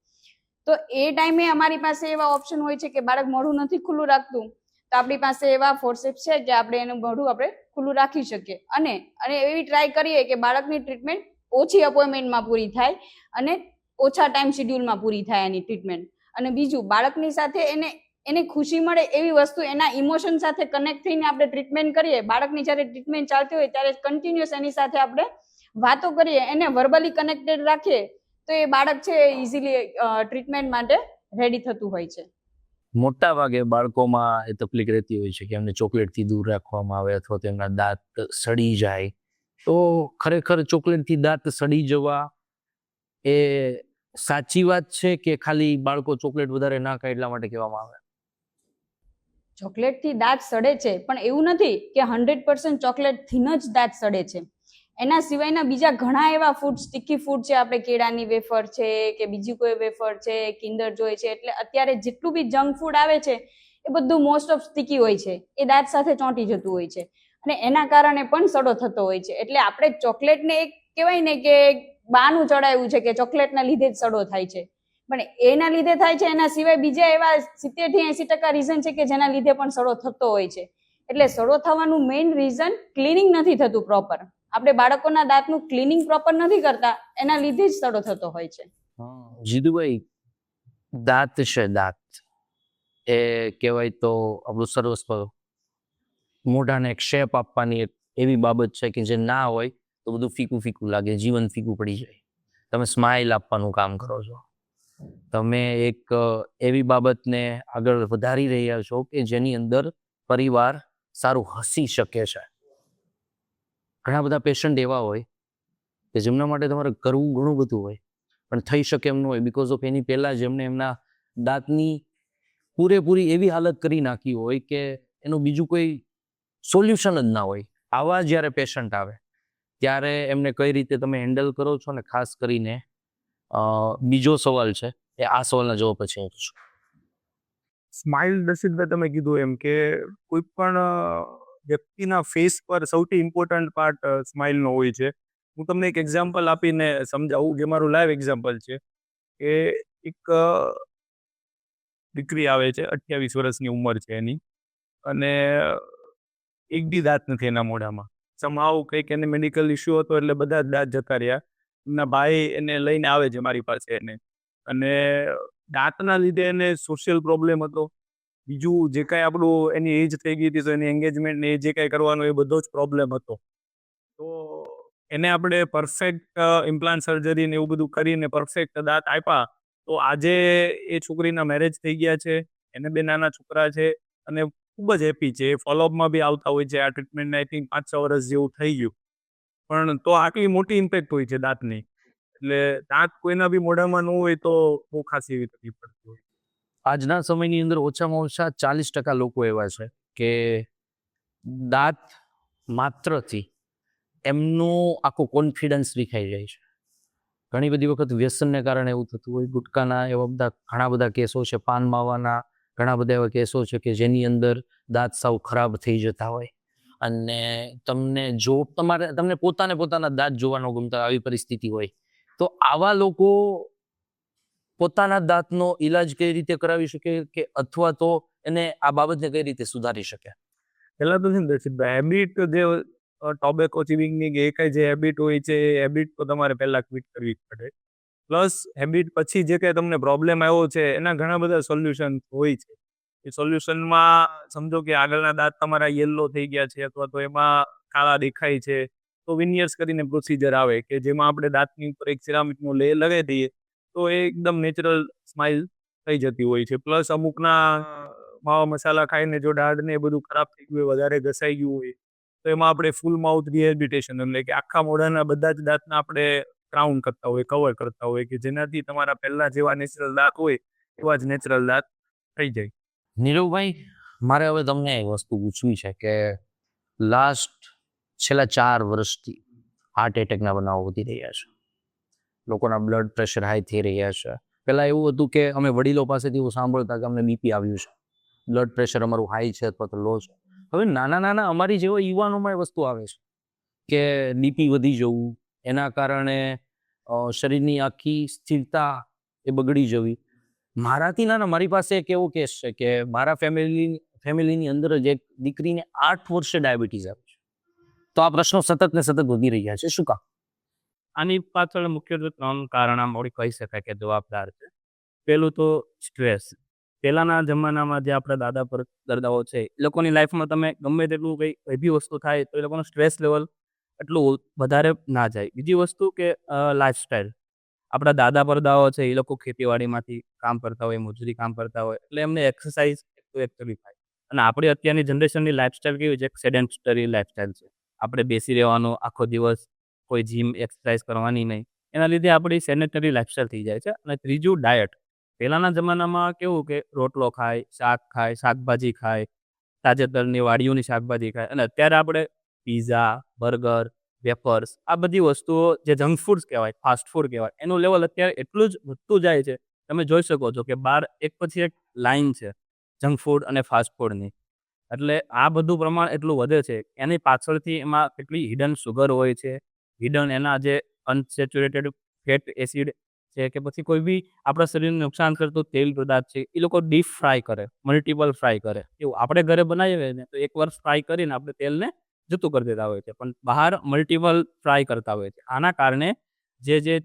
તો એ ટાઈમે અમારી પાસે એવા ઓપ્શન હોય છે કે બાળક મોઢું નથી ખુલ્લું રાખતું તો આપણી પાસે એવા ફોર્સેપ્સ છે કે આપણે એનું મોઢું આપણે ખુલ્લું રાખી શકીએ, અને એવી ટ્રાય કરીએ કે બાળકની ટ્રીટમેન્ટ ઓછી અપોઇન્ટમેન્ટમાં પૂરી થાય અને ઓછા ટાઈમ શેડ્યુલમાં પૂરી થાય એની ટ્રીટમેન્ટ. અને બીજું, બાળકની સાથે એને ખુશી મળે એવી વસ્તુ, એના ઇમોશન સાથે કનેક્ટ થઈને આપણે ટ્રીટમેન્ટ કરીએ. બાળકની જ્યારે ટ્રીટમેન્ટ ચાલતી હોય ત્યારે કન્ટિન્યુઅસ એની સાથે આપણે વાતો કરીએ, એને વર્બલી કનેક્ટેડ રાખીએ તો એ બાળક છે ઇઝીલી ટ્રીટમેન્ટ માટે રેડી થતું હોય છે. મોટા ભાગે બાળકોમાં એ તકલીફ રહેતી હોય છે કે એમને ચોકલેટથી દૂર રાખવામાં આવે અથવા તો એમના દાંત સડી જાય. તો ખરેખર ચોકલેટથી દાંત સડી જવા એ સાચી વાત છે કે ખાલી બાળકો ચોકલેટ વધારે ના ખાય એટલા માટે કહેવામાં આવે? ચોકલેટથી દાંત સડે છે, પણ એવું નથી કે 100% ચોકલેટથી જ દાંત સડે છે. એના સિવાયના બીજા ઘણા એવા ફૂડ, સ્ટીકી ફૂડ છે, આપણે કેળાની વેફર છે કે બીજી કોઈ વેફર છે, કિન્ડર જોય છે, એટલે અત્યારે જેટલું બી જંક ફૂડ આવે છે એ બધું મોસ્ટ ઓફ સ્ટીકી હોય છે, એ દાંત સાથે ચોંટી જતું હોય છે અને એના કારણે પણ સડો થતો હોય છે. એટલે આપણે ચોકલેટને એક કહેવાય ને કે બાનું ચડાવ્યું છે કે ચોકલેટના લીધે જ સડો થાય છે, પણ એના લીધે થાય છે. એના સિવાય બીજા એવા 70 થી 80% રીઝન છે કે જેના લીધે પણ સડો થતો હોય છે. એટલે સડો થવાનું મેઇન રીઝન ક્લિનિંગ નથી થતું પ્રોપર. આપણે બાળકોના દાંતનું ક્લિનિંગ પ્રોપર નથી કરતા, એના લીધે જ સડો થતો હોય છે. જીતુભાઈ, દાંત છે, દાંત એ કહેવાય તો આપણું સર્વસ્વ, મોઢાને એક શેપ આપવાની એક એવી બાબત છે કે જે ના હોય તો બધું ફીકું ફીકું લાગે, જીવન ફીકું પડી જાય. તમે સ્માઇલ આપવાનું કામ કરો છો, તમે એક એવી બાબતને આગળ વધારી રહ્યા છો કે જેની અંદર પરિવાર સારું હસી શકે છે. ઘણા બધા પેશન્ટ એવા હોય કે જેમના માટે તમારે કરવું ઘણું બધું હોય પણ થઈ શકે એમ ન હોય, બિકોઝ ઓફ એની પહેલાં જેમને એમના દાંતની પૂરેપૂરી એવી હાલત કરી નાખી હોય કે એનું બીજું કોઈ સોલ્યુશન જ ના હોય. આવા જ્યારે પેશન્ટ આવે ત્યારે એમને કઈ રીતે તમે હેન્ડલ કરો છો? ને ખાસ કરીને બીજો સવાલ છે એ આ સવાલના જવાબ પછી હું પૂછું. સ્માઇલ, દર્શિતભાઈ તમે કીધું એમ કે કોઈ પણ વ્યક્તિના ફેસ પર સૌથી ઇમ્પોર્ટન્ટ પાર્ટ સ્માઇલનો હોય છે. હું તમને એક એક્ઝામ્પલ આપીને સમજાવું, જે મારું લાઈવ એક્ઝામ્પલ છે કે એક દીકરી આવે છે, 28 વર્ષની ઉંમર છે એની, અને એક બી દાંત નથી એના મોઢામાં. સમહાવ કંઈક એને મેડિકલ ઇસ્યુ હતો એટલે બધા જ દાંત જતા રહ્યા. એમના ભાઈ એને લઈને આવે છે મારી પાસે એને, અને દાંતના લીધે એને સોશિયલ પ્રોબ્લેમ હતો. બીજું જે કાંઈ આપણું એની એજ થઈ ગઈ હતી તો એની એન્ગેજમેન્ટ ને એ જે કાંઈ કરવાનો એ બધો જ પ્રોબ્લેમ હતો. તો એને આપણે પરફેક્ટ ઇમ્પ્લાન્ટ સર્જરી ને એવું બધું કરીને પરફેક્ટ દાંત આપ્યા. તો આજે એ છોકરીના મેરેજ થઈ ગયા છે, એને 2 નાના છોકરા છે અને ખૂબ જ હેપી છે. એ ફોલોઅપમાં બી આવતા હોય છે. આ ટ્રીટમેન્ટને આઈ થિંક 5-6 વર્ષ જેવું થઈ ગયું, પણ તો આટલી મોટી ઇમ્પેક્ટ હોય છે દાંતની. એટલે દાંત કોઈના બી મોઢામાં ન હોય તો બહુ ખાસી એવી તકલીફ પડતી હોય. આજના સમયની અંદર ઓછામાં ઓછા 40% લોકો એવા છે કે દાંત માત્રથી એમનું આખું કોન્ફિડન્સ વિખાઈ જાય છે. ઘણી બધી વખત વ્યસનને કારણે એવું થતું હોય. ગુટકાના એવા બધા ઘણા બધા કેસો છે, પાન માવાના ઘણા બધા એવા કેસો છે કે જેની અંદર દાંત સાવ ખરાબ થઈ જતા હોય, અને તમને પોતાના દાંત જોવાનો ગમતા આવી પરિસ્થિતિ હોય, તો આવા લોકો પોતાના દાંતનો ઈલાજ કઈ રીતે કરાવી શકે કે અથવા તો એને આ બાબતને કઈ રીતે સુધારી શકે? પહેલા તો છે ને દર્શિતભાઈ, હેબિટ જે ટોબેકો ચિવિંગની કે એ કાંઈ જે હેબિટ હોય છે એ હેબિટ તો તમારે પહેલાં ક્વિટ કરવી જ પડે. પ્લસ હેબિટ પછી જે કાંઈ તમને પ્રોબ્લેમ આવ્યો છે એના ઘણા બધા સોલ્યુશન હોય છે. એ સોલ્યુશનમાં સમજો કે આગળના દાંત તમારા યલો થઈ ગયા છે અથવા તો એમાં કાળા દેખાય છે, તો વિનિયર્સ કરીને પ્રોસિજર આવે કે જેમાં આપણે દાંતની ઉપર એક સિરામિકનો લેયર લગાવી દઈએ તો એ એકદમ નેચરલ સ્માઇલ થઈ જતી હોય છે. પ્લસ અમુકના માવા મસાલા ખાઈને જો દાઢને એ બધું ખરાબ થઈ ગયું હોય, વધારે ઘસાઈ ગયું હોય, તો એમાં આપણે ફૂલ માઉથ રિહેબિલિટેશન એટલે કે આખા મોઢાના બધા જ દાંતના આપણે ક્રાઉન કરતા હોય, કવર કરતા હોય કે જેનાથી તમારા પહેલા જેવા નેચરલ દાંત હોય એવા જ નેચરલ દાંત થઈ જાય. નીરવભાઈ, મારે હવે તમને એક વસ્તુ પૂછવી છે કે છેલ્લા 4 વર્ષથી હાર્ટ એટેકના બનાવો વધી રહ્યા છે, લોકોના બ્લડ પ્રેશર હાઈ થઈ રહ્યા છે. પહેલાં એવું હતું કે અમે વડીલો પાસેથી એવું સાંભળતા કે અમને બીપી આવ્યું છે, બ્લડ પ્રેશર અમારું હાઈ છે અથવા તો લો છે. હવે નાના અમારી જેવા યુવાનોમાં એ વસ્તુ આવે છે કે બીપી વધી જવું, એના કારણે શરીરની આખી સ્થિરતા એ બગડી જવી. મારાથી નાના મારી પાસે એક એવો કેસ છે કે મારા ફેમિલીની અંદર જ એક દીકરીને 8 વર્ષે ડાયાબિટીસ આવી છે. તો આ પ્રશ્નો સતત ને સતત વધી રહ્યા છે, શું કામ? આની પાછળ મુખ્યત્વે 3 કારણ આમ કહી શકાય કે જવાબદાર છે. પહેલું તો સ્ટ્રેસ. પહેલાના જમાનામાં જે આપણા દાદા પરદાદાઓ છે એ લોકોની લાઈફમાં તમે ગમે તેટલું કંઈ બી વસ્તુ થાય તો એ લોકોનું સ્ટ્રેસ લેવલ એટલું વધારે ના જાય. બીજી વસ્તુ કે લાઈફસ્ટાઈલ. આપણા દાદા પરદાદાઓ છે એ લોકો ખેતીવાડીમાંથી કામ કરતા હોય, મજૂરી કામ કરતા હોય, એટલે એમને એક્સરસાઇઝ એકચ્યુઅલી થાય. અને આપણી અત્યારની જનરેશનની લાઈફસ્ટાઈલ કેવી છે? સેડેન્ટરી લાઈફસ્ટાઈલ છે. આપણે બેસી રહેવાનું આખો દિવસ, કોઈ જીમ એક્સરસાઇઝ કરવાની નહીં, એના લીધે આપણી સેડેન્ટરી લાઈફસ્ટાઈલ થઈ જાય છે. અને ત્રીજું ડાયટ. પહેલાંના જમાનામાં કેવું કે રોટલો ખાય, શાક ખાય, શાકભાજી ખાય, તાજેતરની વાડીઓની શાકભાજી ખાય, અને અત્યારે આપણે પીઝા, બર્ગર, વેફર્સ આ બધી વસ્તુઓ જે જંક ફૂડ્સ કહેવાય, ફાસ્ટ ફૂડ કહેવાય, એનું લેવલ અત્યારે એટલું જ વધતું જાય છે. તમે જોઈ શકો છો કે બહાર એક પછી એક લાઈન છે જંક ફૂડ અને ફાસ્ટ ફૂડની. એટલે આ બધું પ્રમાણ એટલું વધે છે, એની પાછળથી એમાં કેટલી હિડન સુગર હોય છે, હિડન એના જે અનસેચ્યુરેટેડ ફેટ એસિડ છે કે પછી કોઈ બી આપણા શરીરને નુકસાન કરતું તેલ પદાર્થ છે, એ લોકો ડીપ ફ્રાય કરે, મલ્ટિપલ ફ્રાય કરે. એવું આપણે ઘરે બનાવીએ ને તો એકવાર ફ્રાય કરીને આપણે તેલને જતું કરી દેતા હોય છે, પણ બહાર મલ્ટિપલ ફ્રાય કરતા હોય છે. આના કારણે જે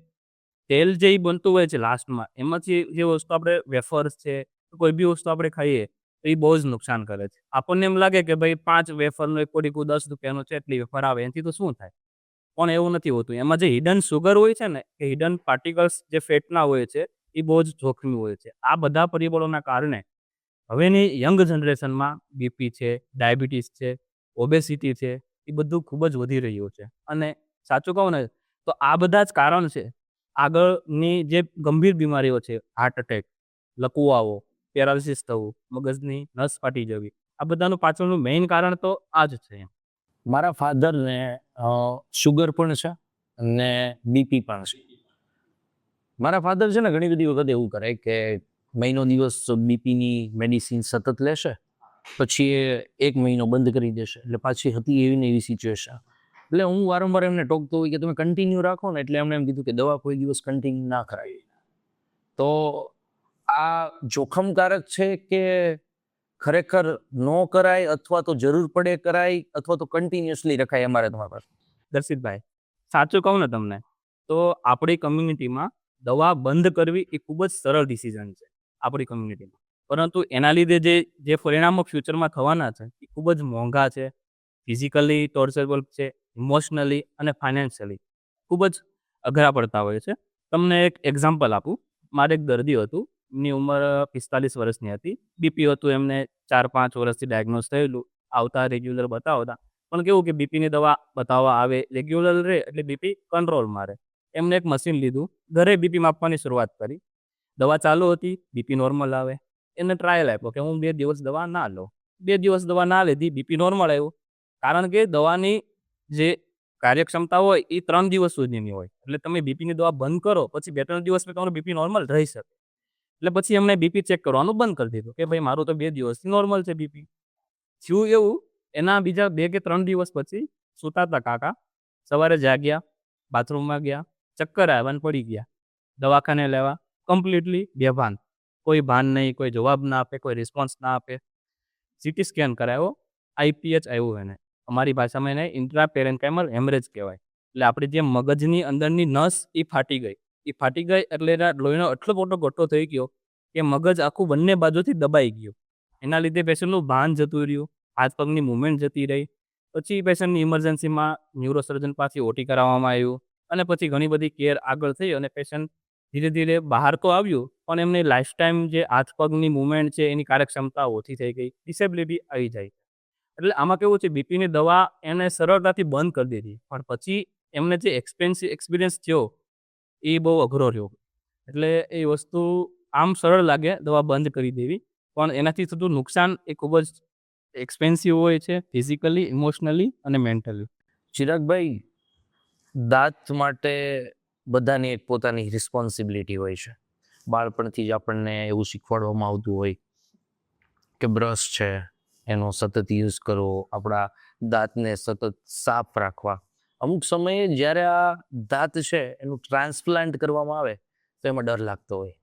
તેલ જે બનતું હોય છે લાસ્ટમાં, એમાંથી જે વસ્તુ આપણે વેફર્સ છે, કોઈ બી વસ્તુ આપણે ખાઈએ તો એ બહુ જ નુકસાન કરે છે. આપણને એમ લાગે કે ભાઈ 5 વેફરનો એક પડીકું 10 રૂપિયાનું છે, એટલી વેફર આવે, એનાથી તો શું થાય? પણ એવું નથી હોતું. એમાં જે હિડન સુગર હોય છે ને, એ હિડન પાર્ટિકલ્સ જે ફેટના હોય છે એ બહુ જ જોખમી હોય છે. આ બધા પરિબળોના કારણે હવેની યંગ જનરેશનમાં બીપી છે, ડાયાબિટીસ છે, ઓબેસિટી છે, એ બધું ખૂબ જ વધી રહ્યું છે. અને સાચું કહું ને તો આ બધા જ કારણ છે. આગળની જે ગંભીર બીમારીઓ છે, હાર્ટ એટેક, લકવાઓ, પેરાલિસિસ થવું, મગજની નસ ફાટી જવી, આ બધાનું પાછળનું મેઇન કારણ તો આ જ છે. મારા ફાધરને શુગર પણ છે અને બીપી પણ છે. મારા ફાધર છે ને ઘણી બધી વખત એવું કરે કે મહિનો દિવસ બીપીની મેડિસિન સતત લેશે, પછી એ 1 મહિનો બંધ કરી દેશે, એટલે પાછી હતી એવી ને એવી સિચ્યુએશન. એટલે હું વારંવાર એમને ટોકતો હોય કે તમે કન્ટિન્યુ રાખો ને, એટલે એમણે એમ કીધું કે દવા કોઈ દિવસ કન્ટિન્યુ ના કરાય. તો આ જોખમકારક છે કે ખરેખર ન કરાય, અથવા તો જરૂર પડે કરાય, અથવા તો કન્ટિન્યુઅસલી રખાય? અમારે તમારા પાસે દર્શિતભાઈ, સાચું કહું ને તમને તો આપણી કમ્યુનિટીમાં દવા બંધ કરવી એ ખૂબ જ સરળ ડિસિઝન છે આપણી કમ્યુનિટીમાં. પરંતુ એના લીધે જે પરિણામો ફ્યુચરમાં થવાના છે એ ખૂબ જ મોંઘા છે, ફિઝિકલી ટોર્ચરેબલ છે, ઇમોશનલી અને ફાઇનાન્શિયલી ખૂબ જ અઘરા પડતા હોય છે. તમને એક એક્ઝામ્પલ આપું. મારે એક દર્દી હતું, એમની ઉંમર 45 વર્ષની હતી. બીપી હતું, એમને 4-5 વર્ષથી ડાયગ્નોઝ થયેલું, આવતા રેગ્યુલર બતાવતા. પણ કેવું કે બીપીની દવા બતાવવા આવે, રેગ્યુલર રહે એટલે બીપી કંટ્રોલમાં રહે. એમને એક મશીન લીધું, ઘરે બીપી માપવાની શરૂઆત કરી. દવા ચાલુ હતી, બીપી નોર્મલ આવે. એને ટ્રાયલ આપ્યો કે હું 2 દિવસ દવા ના લઉં. 2 દિવસ દવા ના લીધી, બીપી નોર્મલ આવ્યું. કારણ કે દવાની જે કાર્યક્ષમતા હોય એ 3 દિવસ સુધીની હોય. એટલે તમે બીપીની દવા બંધ કરો પછી 2-3 દિવસમાં તમારું બીપી નોર્મલ રહી શકે. એટલે પછી એમણે બીપી ચેક કરવાનું બંધ કરી દીધું કે ભાઈ મારું તો 2 દિવસથી નોર્મલ છે બીપી. થયું એવું, એના બીજા 2 કે 3 દિવસ પછી સુતાતા કાકા સવારે જાગ્યા, બાથરૂમમાં ગયા, ચક્કર આવ્યા અને પડી ગયા. દવાખાને લેવા, કમ્પ્લીટલી બેભાન, કોઈ ભાન નહીં, કોઈ જવાબ ના આપે, કોઈ રિસ્પોન્સ ના આપે. સીટી સ્કેન કરાવ્યો, આઈપીએચ આવ્યું એને. અમારી ભાષામાં એને ઇન્ટ્રાપેરેન્કાઇમલ હેમરેજ કહેવાય. એટલે આપણી જે મગજની અંદરની નસ એ ફાટી ગઈ. એ ફાટી ગઈ એટલે એના લોહીનો એટલો મોટો ગઠ્ઠો થઈ ગયો કે મગજ આખું બંને બાજુથી દબાઈ ગયું. એના લીધે પેશન્ટનું ભાન જતું રહ્યું, હાથ પગની મૂવમેન્ટ જતી રહી. પછી પેશન્ટની ઇમરજન્સીમાં ન્યુરોસર્જન પાસે ઓટી કરાવવામાં આવ્યું અને પછી ઘણી બધી કેર આગળ થઈ અને પેશન્ટ ધીરે ધીરે બહાર તો આવ્યું, પણ એમની લાઈફ ટાઈમ જે હાથ પગની મૂવમેન્ટ છે એની કાર્યક્ષમતા ઓછી થઈ ગઈ, ડિસેબિલિટી આવી જાય. એટલે આમાં કેવું છે, બીપીની દવા એને સરળતાથી બંધ કરી દીધી, પણ પછી એમને જે એક્સપિરિયન્સ થયો એ બહુ અઘરો રહ્યો. એટલે એ વસ્તુ આમ સરળ લાગે દવા બંધ કરી દેવી, પણ એનાથી થતું નુકસાન એ ખૂબ જ એક્સપેન્સિવ હોય છે, ફિઝિકલી, ઇમોશનલી અને મેન્ટલી. ચિરાગભાઈ, દાંત માટે બધાની એક પોતાની રિસ્પોન્સિબિલિટી હોય છે. બાળપણથી જ આપણને એવું શીખવાડવામાં આવતું હોય કે બ્રશ છે એનો સતત યુઝ કરવો, આપણા દાંતને સતત સાફ રાખવા. અમુક સમયે જ્યારે આ દાંત છે એનું ટ્રાન્સપ્લાન્ટ કરવામાં આવે તો એમાં ડર લાગતો હોય.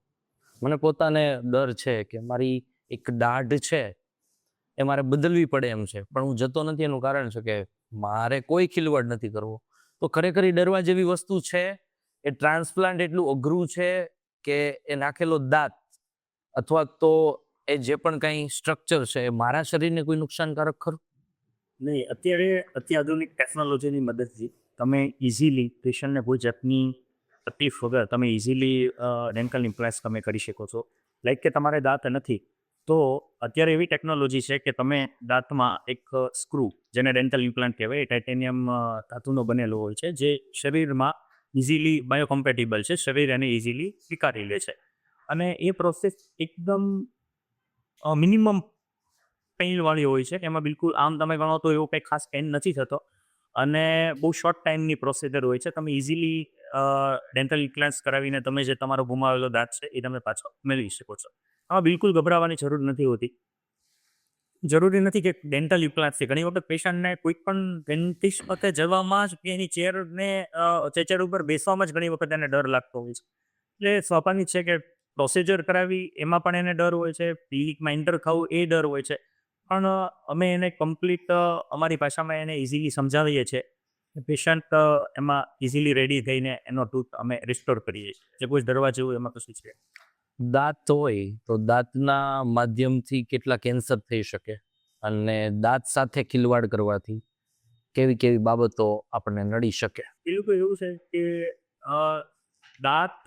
મને પોતાને ડર છે કે મારી એક દાઢ છે એ મારે બદલવી પડે એમ છે, પણ હું જતો નથી. એનું કારણ છે કે મારે કોઈ ખીલવાડ નથી કરવો. તો ખરેખર એ ડરવા જેવી વસ્તુ છે. એ ટ્રાન્સપ્લાન્ટ એટલું અઘરું છે કે એ નાખેલો દાંત અથવા તો એ જે પણ કંઈ સ્ટ્રક્ચર છે એ મારા શરીરને કોઈ નુકસાનકારક ખરું? નહીં, અત્યારે અત્યાધુનિક ટેકનોલોજીની મદદથી તમે ઇઝીલી પેશન્ટને કોઈ જાતની તકલીફ વગર તમે ઇઝીલી ડેન્ટલ ઇમ્પ્લાન્ટ્સ તમે કરી શકો છો. લાઈક કે તમારે દાંત નથી તો અત્યારે એવી ટેકનોલોજી છે કે તમે દાંતમાં એક સ્ક્રૂ, જેને ડેન્ટલ ઇમ્પ્લાન્ટ કહેવાય, એ ટાઇટેનિયમ ધાતુનો બનેલો હોય છે, જે શરીરમાં ઇઝીલી બાયોકોમ્પેટિબલ છે, શરીર એને ઇઝીલી સ્વીકારી લે છે. અને એ પ્રોસેસ એકદમ મિનિમમ પેઇનવાળી હોય છે. એમાં બિલકુલ આમ તમે ગણો તો એવો કંઈ ખાસ પેઇન નથી થતો અને બહુ શોર્ટ ટાઈમની પ્રોસિજર હોય છે. તમે ઇઝીલી ડેન્ટલ ઇમ્પ્લાન્ટ્સ કરાવીને તમે જે તમારો ગુમાવેલો દાંત છે એ તમે પાછો મેળવી શકો છો. આમાં બિલકુલ ગભરાવાની જરૂર નથી હોતી. જરૂરી નથી કે ડેન્ટલ ઇમ્પ્લાન્ટ છે. ઘણી વખત પેશન્ટને કોઈ પણ ડેન્ટિસ્ટ પાસે જવામાં જ કે એની ચેર ઉપર બેસવામાં જ ઘણી વખત એને ડર લાગતો હોય છે. એટલે સ્વાભાવિક છે કે પ્રોસિજર કરાવી એમાં પણ એને ડર હોય છે, ક્લિનિકમાં એન્ટર થવું એ ડર હોય છે. પણ અમે એને કમ્પ્લીટ અમારી ભાષામાં એને ઇઝીલી સમજાવીએ છીએ. પેશન્ટ એમાં ઇઝીલી રેડી થઈને એનો ટૂથ અમે રિસ્ટોર કરીએ છીએ. જે કોઈ ડરવા જેવું એમાં કશું છે. દાંત હોય તો દાંતના માધ્યમથી કેટલા કેન્સર થઈ શકે અને દાંત સાથે ખિલવાડ કરવાથી કેવી કેવી બાબતો આપણને નડી શકે? પેલું તો એવું છે કે દાંત,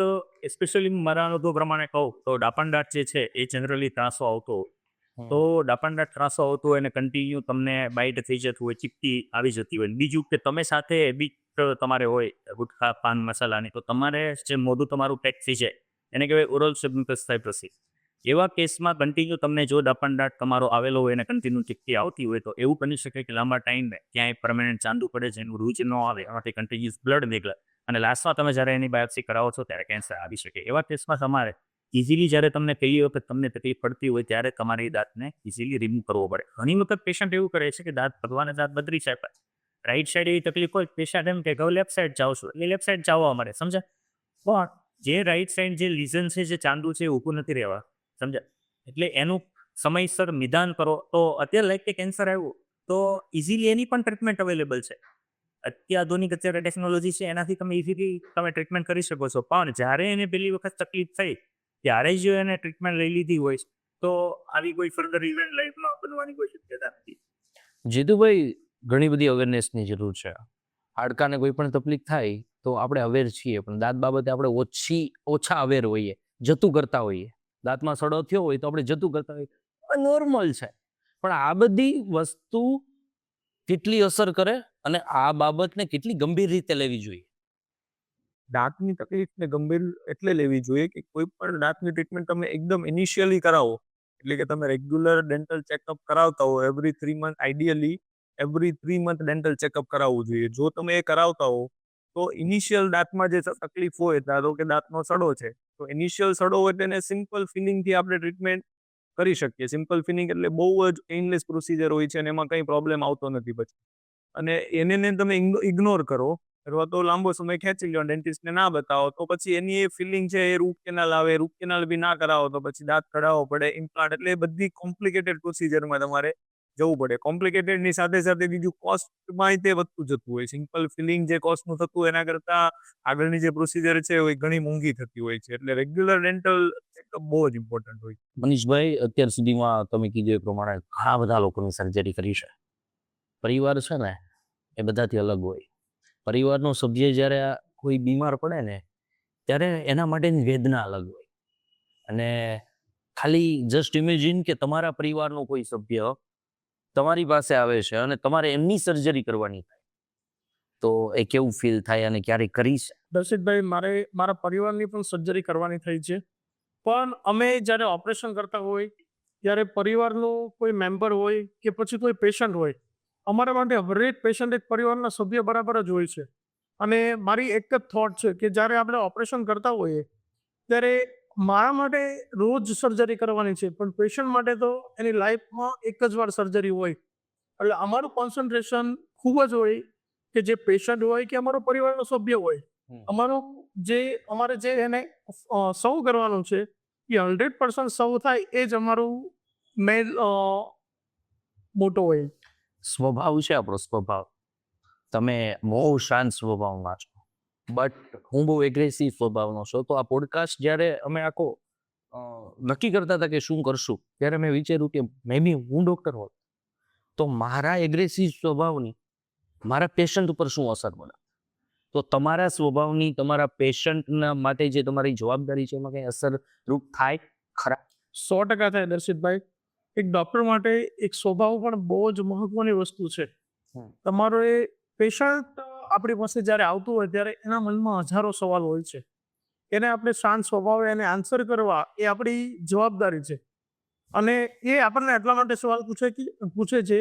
એસ્પેશિયલી મારા અનુભવ પ્રમાણે કહું તો ડાપણ દાંત જે છે એ જનરલી ત્રાસો આવતો હોય. તો ડાપણ દાંત ત્રાસો આવતો હોય અને કન્ટિન્યુ તમને બાઇટ થઈ જતું હોય, ચીપટી આવી જતી હોય. બીજું કે તમે સાથે હેબિટ તમારે હોય ગુટખા, પાન મસાલાની, તો તમારે જે મોઢું તમારું પેક થઈ જાય એને કહેવાય ઓરલ સેબ્યુકસ ફાઇબ્રોસિસ. એવા કેસમાં કન્ટિન્યુ તમને જો ડાપણ દાંત તમારો આવેલો હોય અને કન્ટિન્યુ ચીપટી આવતી હોય તો એવું બની શકે કે લાંબા ટાઈમે ક્યાંય પરમેનન્ટ ચાંદુ પડે, જેનું રૂજ ન આવે, એમાંથી કન્ટિન્યુઅસ બ્લડ નીકળે અને લાસ્ટમાં તમે જ્યારે એની બાયોપ્સી કરાવો છો ત્યારે કેન્સર આવી શકે. એવા કેસમાં તમારે ઇઝીલી જ્યારે તમને કહીએ વખત તમને તકલીફ પડતી હોય ત્યારે તમારે એ દાંતને ઇઝીલી રિમૂવ કરવો પડે. ઘણી વખત પેશન્ટ એવું કરે છે કે દાંત ભગવાને દાંત બદલી છે, રાઈટ સાઈડ એવી તકલીફ હોય, પેશન્ટ એમ કે હવે લેફ્ટ સાઈડ જાઓ છો એટલે લેફ્ટ સાઈડ જવા મળે, સમજ્યા? પણ જે રાઈટ સાઈડ જે લીઝન છે, જે ચાંદુ છે, એ ઊભું નથી રહેવા, સમજ્યા? એટલે એનું સમયસર નિદાન કરો. તો અત્યારે લાઈક કે કેન્સર આવ્યું તો ઇઝીલી એની પણ ટ્રીટમેન્ટ અવેલેબલ છે. અત્યાધુનિક અત્યારે ટેકનોલોજી છે એનાથી તમે ઇઝીલી તમે ટ્રીટમેન્ટ કરી શકો છો. પણ જ્યારે એને પહેલી વખત તકલીફ થઈ ત્યારે જો એને ટ્રીટમેન્ટ લઈ લીધી હોય તો આવી કોઈ ફર્ધર ઇવેન્ટ લાઈફમાં બનવાની કોઈ શક્યતા નથી. જીતુભાઈ, ઘણી બધી અવેરનેસની જરૂર છે. હાડકાને કોઈ પણ તકલીફ થાય તો આપણે અવેર છીએ, પણ દાંત બાબતે આપણે ઓછા અવેર હોઈએ, જતું કરતા હોઈએ. દાંતમાં સડો થયો હોય તો આપણે જતું કરતા હોઈએ, નોર્મલ છે. પણ આ બધી વસ્તુ કેટલી અસર કરે અને આ બાબતને કેટલી ગંભીર રીતે લેવી જોઈએ? દાંતની તકલીફને ગંભીર એટલે લેવી જોઈએ કે કોઈ પણ દાંતની ટ્રીટમેન્ટ તમે એકદમ ઇનિશિયલી કરાવો, એટલે કે તમે રેગ્યુલર ડેન્ટલ ચેકઅપ કરાવતા હો every 3 month, ideally every 3 month dental checkup કરાવવું જોઈએ. જો તમે એ કરાવતા હો તો ઇનિશિયલ દાંતમાં જે તકલીફ હોય, ધારો કે દાંતનો સડો છે, તો ઇનિશિયલ સડો હોય તેને સિમ્પલ ફિલિંગથી આપણે ટ્રીટમેન્ટ કરી શકીએ. સિમ્પલ ફિલિંગ એટલે બહુ જ પેઇનલેસ પ્રોસિજર હોય છે અને એમાં કંઈ પ્રોબ્લેમ આવતો નથી પછી. અને એને તમે ઇગ્નોર કરો અથવા તો લાંબો સમય ખેંચી લો, ડેન્ટિસ્ટને ના બતાવો, તો પછી એની એ ફિલિંગ છે એ રૂટ કેનાલ આવે, રૂટ કેનાલ બી ના કરાવો તો પછી દાંત કઢાવવો પડે, ઇમ્પ્લાન્ટ, એટલે એ બધી કોમ્પ્લિકેટેડ પ્રોસિજરમાં તમારે જવું પડે. કોમ્પ્લિકેટેડની સાથે સાથે બીજું કોસ્ટમાં તે વધતું જતું હોય. સિમ્પલ ફિલિંગ જે કોસ્ટનું થતું હોય એના કરતાં આગળની જે પ્રોસિજર છે એ ઘણી મોંઘી થતી હોય છે. એટલે રેગ્યુલર ડેન્ટલ ચેકઅપ બહુ જ ઇમ્પોર્ટન્ટ હોય. મનીષભાઈ, અત્યાર સુધીમાં તમે કીધું એ પ્રમાણે ઘણા બધા લોકોની સર્જરી કરી છે. પરિવાર છે ને એ બધાથી અલગ હોય. પરિવારનો સભ્ય જ્યારે કોઈ બીમાર પડે ને ત્યારે એના માટેની વેદના અલગ હોય. અને ખાલી જસ્ટ ઇમેજિન કે તમારા પરિવારનો કોઈ સભ્ય તમારી પાસે આવે છે અને તમારે એમની સર્જરી કરવાની થાય તો એ કેવું ફીલ થાય અને ક્યારે કરી છે? દર્શિતભાઈ, મારા પરિવારની પણ સર્જરી કરવાની થઈ છે. પણ અમે જ્યારે ઓપરેશન કરતા હોય ત્યારે પરિવારનો કોઈ મેમ્બર હોય કે પછી કોઈ પેશન્ટ હોય, અમારા માટે હરેક પેશન્ટ એક પરિવારના સભ્ય બરાબર જ હોય છે. અને મારી એક જ થોટ છે કે જ્યારે આપણે ઓપરેશન કરતા હોઈએ ત્યારે મારા માટે રોજ સર્જરી કરવાની છે, પણ પેશન્ટ માટે તો એની લાઈફમાં એક જ વાર સર્જરી હોય. એટલે અમારું કોન્સન્ટ્રેશન ખૂબ જ હોય કે જે પેશન્ટ હોય કે અમારો પરિવારનો સભ્ય હોય, અમારે જે એને સર્વ કરવાનું છે એ 100% સર્વ થાય એ જ અમારું મેઇન મોટો હોય. સ્વભાવ છે આપણો સ્વભાવ. તમે બહુ શાંત સ્વભાવમાં છો, બટ હું બહુ એગ્રેસિવ સ્વભાવનો છું. તો આ પોડકાસ્ટ જ્યારે અમે આખો નક્કી કરતા હતા કે શું કરશું, ત્યારે મેં વિચાર્યું કે મે બી હું ડૉક્ટર હોત તો મારા એગ્રેસિવ સ્વભાવની મારા પેશન્ટ ઉપર શું અસર પડે. તો તમારા સ્વભાવની તમારા પેશન્ટના માટે જે તમારી જવાબદારી છે એમાં કંઈ અસરરૂપ થાય ખરા? 100% થાય દર્શિતભાઈ. એક ડૉક્ટર માટે એક સ્વભાવ પણ બહુ જ મહત્વની વસ્તુ છે. તમારો એ પેશન્ટ આપણી પાસે જ્યારે આવતું હોય ત્યારે એના મનમાં હજારો સવાલ હોય છે. એને આપણે શાંત સ્વભાવે એને આન્સર કરવા એ આપણી જવાબદારી છે. અને એ આપણને એટલા માટે સવાલ પૂછે છે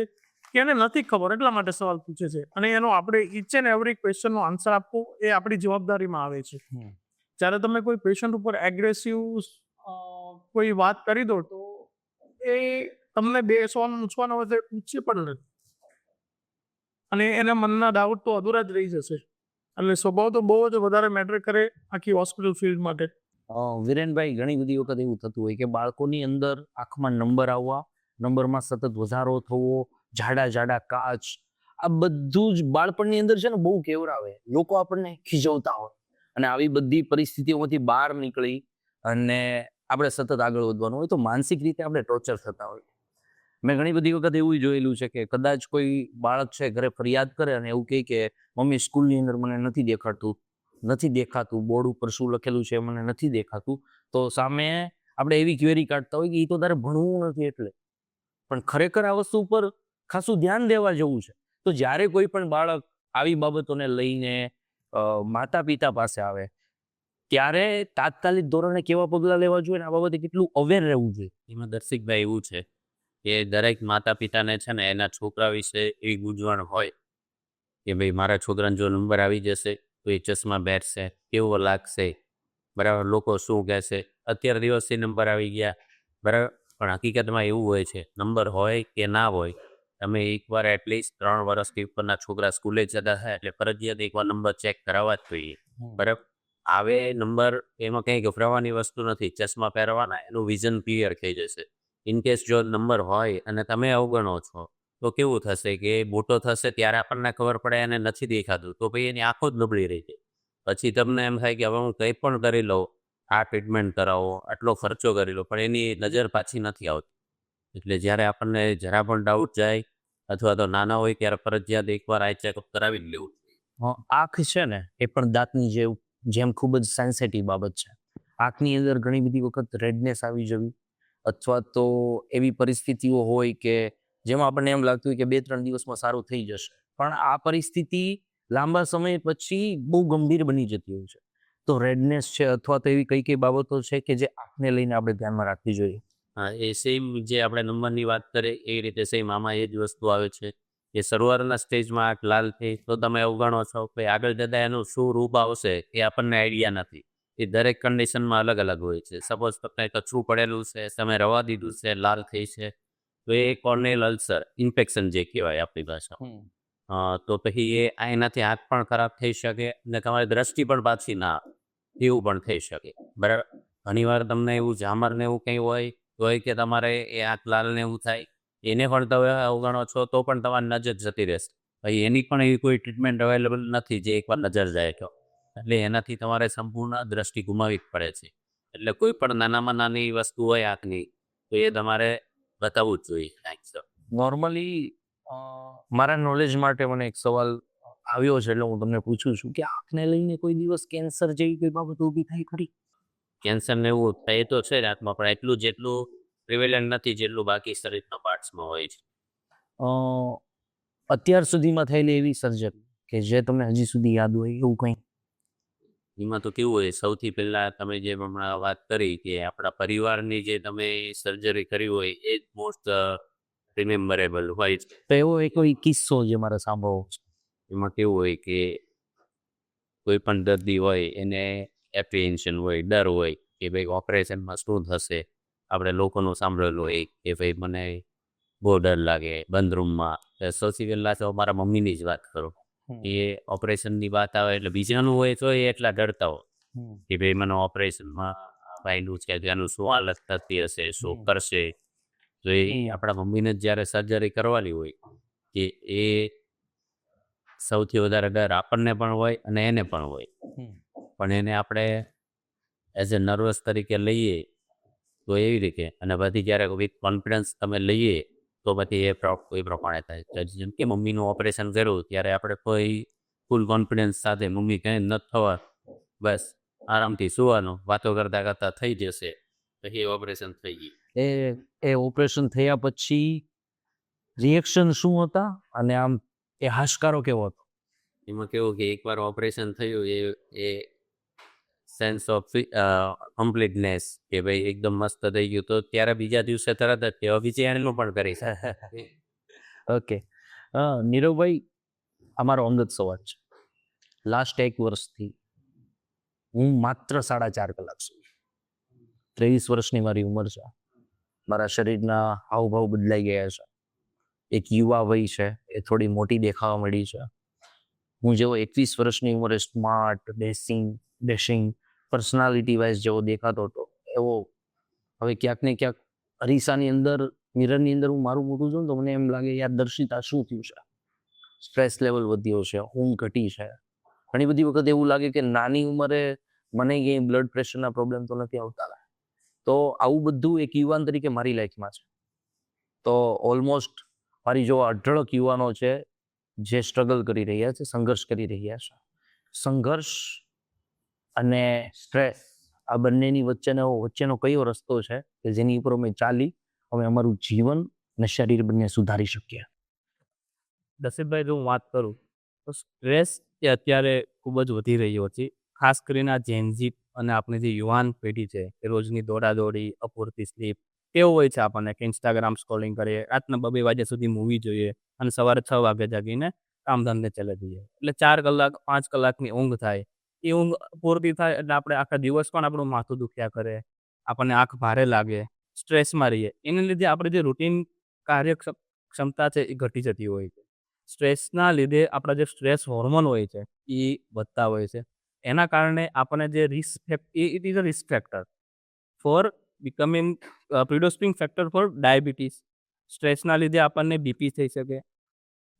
કે એને નથી ખબર એટલા માટે સવાલ પૂછે છે. અને એનો આપણે ઈચ એન્ડ એવરી ક્વેશ્ચનનો આન્સર આપવો એ આપણી જવાબદારીમાં આવે છે. જ્યારે તમે કોઈ પેશન્ટ ઉપર એગ્રેસિવ કોઈ વાત કરી દો તો એ તમને 2 સવાલ પૂછવાના હોય તો પૂછશે પણ નથી અને એના મનના ડાઉટ તો અધૂરા જ રહી જશે. એટલે સ્વભાવ તો બહુ જ વધારે મેટર કરે આખી હોસ્પિટલ ફિલ્ડ માટે. વિરેનભાઈ, ઘણી બધી વખત એવું થતું હોય કે બાળકોની અંદર આંખમાં નંબર આવવા, નંબરમાં સતત વધારો થવો, જાડા કાચ, આ બધું જ બાળપણની અંદર છે ને બહુ કેવરાવે. લોકો આપણને ખીજવતા હોય અને આવી બધી પરિસ્થિતિઓમાંથી બહાર નીકળી અને આપણે સતત આગળ વધવાનું હોય તો માનસિક રીતે આપણે ટોર્ચર થતા હોય. મેં ઘણી બધી વખત એવું જોયેલું છે કે કદાચ કોઈ બાળક છે ઘરે ફરિયાદ કરે અને એવું કહે કે મમ્મી સ્કૂલની અંદર મને નથી દેખાતું, બોર્ડ ઉપર શું લખેલું છે મને નથી દેખાતું, તો સામે આપણે એવી ક્વેરી કાઢતા હોય કે એ તો તારે ભણવું નથી એટલે. પણ ખરેખર આ વસ્તુ ઉપર ખાસું ધ્યાન દેવા જેવું છે. તો જ્યારે કોઈ પણ બાળક આવી બાબતોને લઈને માતા પિતા પાસે આવે ત્યારે તાત્કાલિક ધોરણે કેવા પગલાં લેવા જોઈએ અને આ બાબતે કેટલું અવેર રહેવું જોઈએ? એમાં દર્શિકભાઈ એવું છે કે દરેક માતા પિતાને છે ને એના છોકરા વિશે એવી મૂંઝવણ હોય કે ભાઈ મારા છોકરાને જો નંબર આવી જશે તો એ ચશ્મા પહેરશે, કેવો લાગશે, બરાબર, લોકો શું કહેશે, અત્યારે દિવસથી નંબર આવી ગયા, બરાબર. પણ હકીકતમાં એવું હોય છે, નંબર હોય કે ના હોય, તમે એકવાર એટલીસ્ટ 3 વર્ષથી ઉપરના છોકરા સ્કૂલે જતા થાય એટલે ફરજિયાત એકવાર નંબર ચેક કરાવવા જ જોઈએ, બરાબર. આવે નંબર, એમાં કંઈ ગભરાવાની વસ્તુ નથી. ચશ્મા પહેરવાના, એનું વિઝન ક્લિયર થઈ જશે. ઇનકેસ જો નંબર હોય અને તમે અવગણો છો તો કેવું થશે કે મોટો થશે ત્યારે આપણને ખબર પડે અને નથી દેખાતું તો પછી એની આંખો જ નબળી રહી જાય. પછી તમને એમ થાય કે હવે હું કંઈ પણ કરી લઉં, આ ટ્રીટમેન્ટ કરાવો, આટલો ખર્ચો કરી લો, પણ એની નજર પાછી નથી આવતી. એટલે જ્યારે આપણને જરા પણ ડાઉટ જાય અથવા તો નાના હોય ત્યારે ફરજિયાત એકવાર આઈ ચેકઅપ કરાવી જ લેવું. આંખ છે ને એ પણ દાંતની જેમ ખૂબ જ સેન્સિટિવ બાબત છે. આંખની અંદર ઘણી બધી વખત રેડનેસ આવી જવી અથવા તો એવી પરિસ્થિતિઓ હોય કે જેમાં આપણને એમ લાગતું હોય કે 2-3 દિવસમાં સારું થઈ જશે, પણ આ પરિસ્થિતિ લાંબા સમય પછી બહુ ગંભીર બની જતી હોય છે. તો રેડનેસ છે અથવા તો એવી કઈ બાબતો છે કે જે આંખને લઈને આપણે ધ્યાનમાં રાખવી જોઈએ. હા, એ સેમ જે આપણે નંબરની વાત કરીએ એ રીતે સેમ આમાં એ જ વસ્તુ આવે છે કે શરૂઆતના સ્ટેજમાં આંખ લાલ થઈ તો તમે અવગણો છો, પછી આગળ જતાં એનું શું રૂપ આવશે એ આપણને આઈડિયા નથી. એ દરેક કન્ડિશનમાં અલગ અલગ હોય છે. સપોઝ તમને કચરું પડેલું છે, તમે રવા દીધું છે, લાલ થઈ છે, તો એ કોર્નિયલ અલ્સર ઇન્ફેક્શન જે કહેવાય આપણી ભાષામાં. તો પછી એનાથી આંખ પણ ખરાબ થઈ શકે અને તમારી દ્રષ્ટિ પણ પાછી ના આવે, એવું પણ થઈ શકે. બરાબર. ઘણીવાર તમને એવું ઝામર ને એવું કંઈ હોય કે તમારે એ આંખ લાલ ને એવું થાય, એને પણ તમે અવગણો છો તો પણ તમારી નજર જતી રહેશે. પછી એની પણ એવી કોઈ ટ્રીટમેન્ટ અવેલેબલ નથી જે એકવાર નજર જાય તો. એટલે એનાથી તમારે સંપૂર્ણ દ્રષ્ટિ ગુમાવવી જ પડે છે. એટલે કોઈ પણ નાનામાં નાની વસ્તુ હોય આંખની તો એ તમારે બતાવવું જ જોઈએ. થેન્ક્સ. નોર્મલી મારા નોલેજ માટે મને એક સવાલ આવ્યો છે એટલે હું તમને પૂછું છું કે આંખને લઈને કોઈ દિવસ કેન્સર જેવી કોઈ બાબત ઊભી થઈ ખરી? કેન્સર ને એવું થાય તો છે જ આંખમાં, પણ એટલું જેટલું પ્રિવેલન્ટ નથી જેટલું બાકી શરીરના પાર્ટ્સમાં હોય છે. અ, અત્યાર સુધીમાં થયેલી એવી સર્જરી કે જે તમને હજી સુધી યાદ હોય એવું કંઈ? એમાં તો કેવું હોય, સૌથી પહેલાં તમે જે હમણાં વાત કરી કે આપણા પરિવારની જે તમે સર્જરી કરી હોય એ જ મોસ્ટ રિમેમ્બરેબલ હોય છે. તો એવો એક કોઈ કિસ્સો જે મારે સાંભળવો છે. એમાં કેવું હોય કે કોઈ પણ દર્દી હોય એને એપ્રિહેન્શન હોય, ડર હોય કે ભાઈ ઓપરેશનમાં શું થશે. આપણે લોકોનું સાંભળેલું હોય કે ભાઈ મને બહુ ડર લાગે બંધ રૂમમાં. સૌથી પહેલાં તો મારા મમ્મીની જ વાત કરું. એ ઓપરેશનની વાત આવે એટલે બીજાનું હોય તો એ એટલા ડરતા હોય કે ભાઈ મને ઓપરેશનમાં ભાઈનું છે ત્યાંનું શું હાલત થતી હશે, શું કરશે. તો એ આપણા મમ્મીને જ જ્યારે સર્જરી કરવાની હોય કે એ સૌથી વધારે ડર આપણને પણ હોય અને એને પણ હોય. પણ એને આપણે એઝ એ નર્વસ તરીકે લઈએ તો એવી રીતે, અને પછી જ્યારે વિથ કોન્ફિડન્સ તમે લઈએ તો પછી એ પ્રમાણે થાય. જેમ કે મમ્મીનું ઓપરેશન કર્યું ત્યારે આપણે કોઈ ફૂલ કોન્ફિડન્સ સાથે મમ્મી કંઈ નથી થવા, બસ આરામથી સુવાનું, વાતો કરતાં કરતાં થઈ જશે, પછી ઓપરેશન થઈ ગયું. એ ઓપરેશન થયા પછી રિએક્શન શું હતા અને આમ એ હાશકારો કેવો હતો? એમાં કેવું કે એકવાર ઓપરેશન થયું એ સેન્સ ઓફ કમ્પ્લીટનેસ કે ભાઈ એકદમ મસ્ત થઈ ગયું, તો ત્યારે બીજા દિવસે તરત જ કે બીજે એનું પણ કરી શકે. ઓકે. નીરવભાઈ, અમારો અંગત સવાલ છે. લાસ્ટ 1 વર્ષથી હું માત્ર 4.5 કલાક છું. 23 વર્ષની મારી ઉંમર છે. મારા શરીરના હાવભાવ બદલાઈ ગયા છે. એક યુવા વય છે એ થોડી મોટી દેખાવા મળી છે. હું જેવો 21 વર્ષની ઉંમરે સ્માર્ટ, ડેશિંગ પર્સનાલિટી વાઇઝ જેવો દેખાતો હતો એવો હવે ક્યાંક ને ક્યાંક અરીસાની અંદર, મિરરની અંદર હું મારું મોઢું જોઉં તો મને એમ લાગે યાર દર્શિતા શું થયું છે? સ્ટ્રેસ લેવલ વધ્યો છે, ઊંઘ ઘટી છે. ઘણી બધી વખત એવું લાગે કે નાની ઉંમરે મને ક્યાંય બ્લડ પ્રેશરના પ્રોબ્લેમ તો નથી આવતા. તો આવું બધું એક યુવાન તરીકે મારી લાઈફમાં છે. તો ઓલમોસ્ટ મારી જો અઢળક યુવાનો છે જે સ્ટ્રગલ કરી રહ્યા છે, સંઘર્ષ કરી રહ્યા છે. સંઘર્ષ અને સ્ટ્રેસ આ બંનેની વચ્ચેનો કયો રસ્તો છે કે જેની ઉપર અમે ચાલી અમે અમારું જીવન અને શરીર બંને સુધારી શકીએ? દશરથભાઈ, જો હું વાત કરું તો સ્ટ્રેસ એ અત્યારે ખૂબ જ વધી રહ્યો છે. ખાસ કરીને આ જેનઝી અને આપણી જે યુવાન પેઢી છે એ રોજની દોડાદોડી, અપૂરતી સ્લીપ, કેવું હોય છે આપણને કે ઇન્સ્ટાગ્રામ સ્ક્રોલિંગ કરીએ, રાતના 2-2 વાગ્યા સુધી મૂવી જોઈએ અને સવારે 6 વાગે જાગીને કામ ધંધે ચલે જઈએ. એટલે 4 કલાક 5 કલાકની ઊંઘ થાય. એ ઊંઘ પૂરતી થાય એટલે આપણે આખા દિવસ પણ આપણું માથું દુખ્યા કરે, આપણને આંખ ભારે લાગે, સ્ટ્રેસમાં રહીએ. એને લીધે આપણે જે રૂટીન કાર્યક્ષમતા છે એ ઘટી જતી હોય છે. સ્ટ્રેસના લીધે આપણા જે સ્ટ્રેસ હોર્મોન હોય છે એ વધતા હોય છે. એના કારણે આપણને જે it is a risk factor for becoming predisposing factor for diabetes સ્ટ્રેસના લીધે આપણને બીપી થઈ શકે.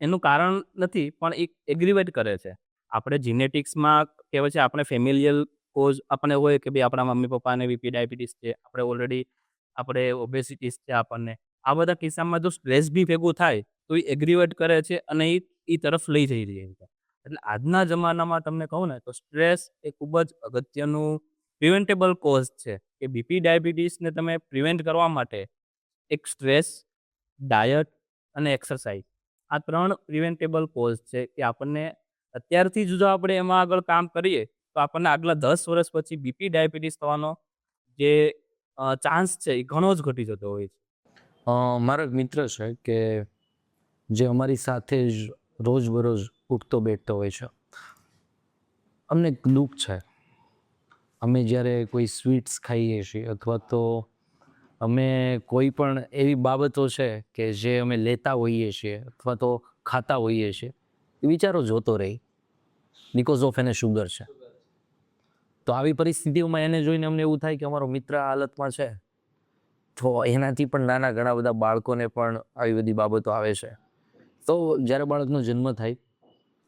એનું કારણ નથી પણ એક એગ્રીવેટ કરે છે. આપણે જીનેટિક્સમાં કહેવાય છે આપણે ફેમિલિયલ કોઝ આપણને હોય કે ભાઈ આપણા મમ્મી પપ્પાને બીપી ડાયાબિટીસ છે, આપણે ઓલરેડી આપણે ઓબેસિટીસ છે આપણને. આ બધા કિસ્સામાં જો સ્ટ્રેસ બી ભેગું થાય તો એ એગ્રીવેટ કરે છે અને એ તરફ લઈ જઈ રહી છે. એટલે આજના જમાનામાં તમને કહું ને તો સ્ટ્રેસ એ ખૂબ જ અગત્યનું પ્રિવેન્ટેબલ કોઝ છે કે બીપી ડાયાબિટીસને તમે પ્રિવેન્ટ કરવા માટે એક સ્ટ્રેસ, ડાયટ અને એક્સરસાઇઝ આ 3 પ્રિવેન્ટેબલ કોઝ છે કે આપણને અત્યારથી જ જો આપણે એમાં આગળ કામ કરીએ તો આપણને આગલા 10 વર્ષ પછી બીપી ડાયાબિટીસ થવાનો જે ચાન્સ છે એ ઘણો જ ઘટી જતો હોય છે. મારો એક મિત્ર છે કે જે અમારી સાથે જ રોજબરોજ ઉઠતો બેઠતો હોય છે. અમને એક દુઃખ છે, અમે જ્યારે કોઈ સ્વીટ્સ ખાઈએ છીએ અથવા તો અમે કોઈ પણ એવી બાબતો છે કે જે અમે લેતા હોઈએ છીએ અથવા તો ખાતા હોઈએ છીએ એ વિચારો જોતો રહી બિકોઝ ઓફ એને શુગર છે. તો આવી પરિસ્થિતિઓમાં એને જોઈને અમને એવું થાય કે અમારો મિત્ર આ હાલતમાં છે તો એનાથી પણ નાના ઘણા બધા બાળકોને પણ આવી બધી બાબતો આવે છે. તો જ્યારે બાળકનો જન્મ થાય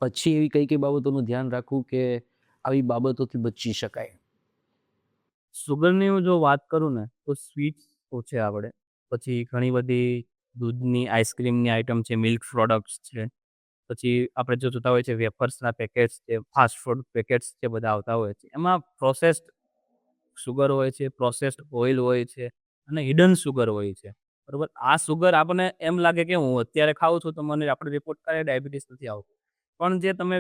પછી એવી કઈ કઈ બાબતોનું ધ્યાન રાખવું કે આવી બાબતોથી બચી શકાય? સુગરની હું જો વાત કરું ને તો સ્વીટ્સ છે આપણે, પછી ઘણી બધી દૂધની આઈસ્ક્રીમની આઇટમ છે, મિલ્ક પ્રોડક્ટ્સ છે, પછી આપણે જો જોતા હોય છે વેફર્સના પેકેટ્સ છે, ફાસ્ટ ફૂડ પેકેટ્સ છે બધા આવતા હોય છે. એમાં પ્રોસેસ્ડ સુગર હોય છે, પ્રોસેસ્ડ ઓઇલ હોય છે અને હિડન સુગર હોય છે. બરોબર, આ સુગર આપણને એમ લાગે કે હું અત્યારે ખાઉં છું તો મને આપણે રિપોર્ટ કરે ડાયાબિટીસ નથી આવતું, પણ જે તમે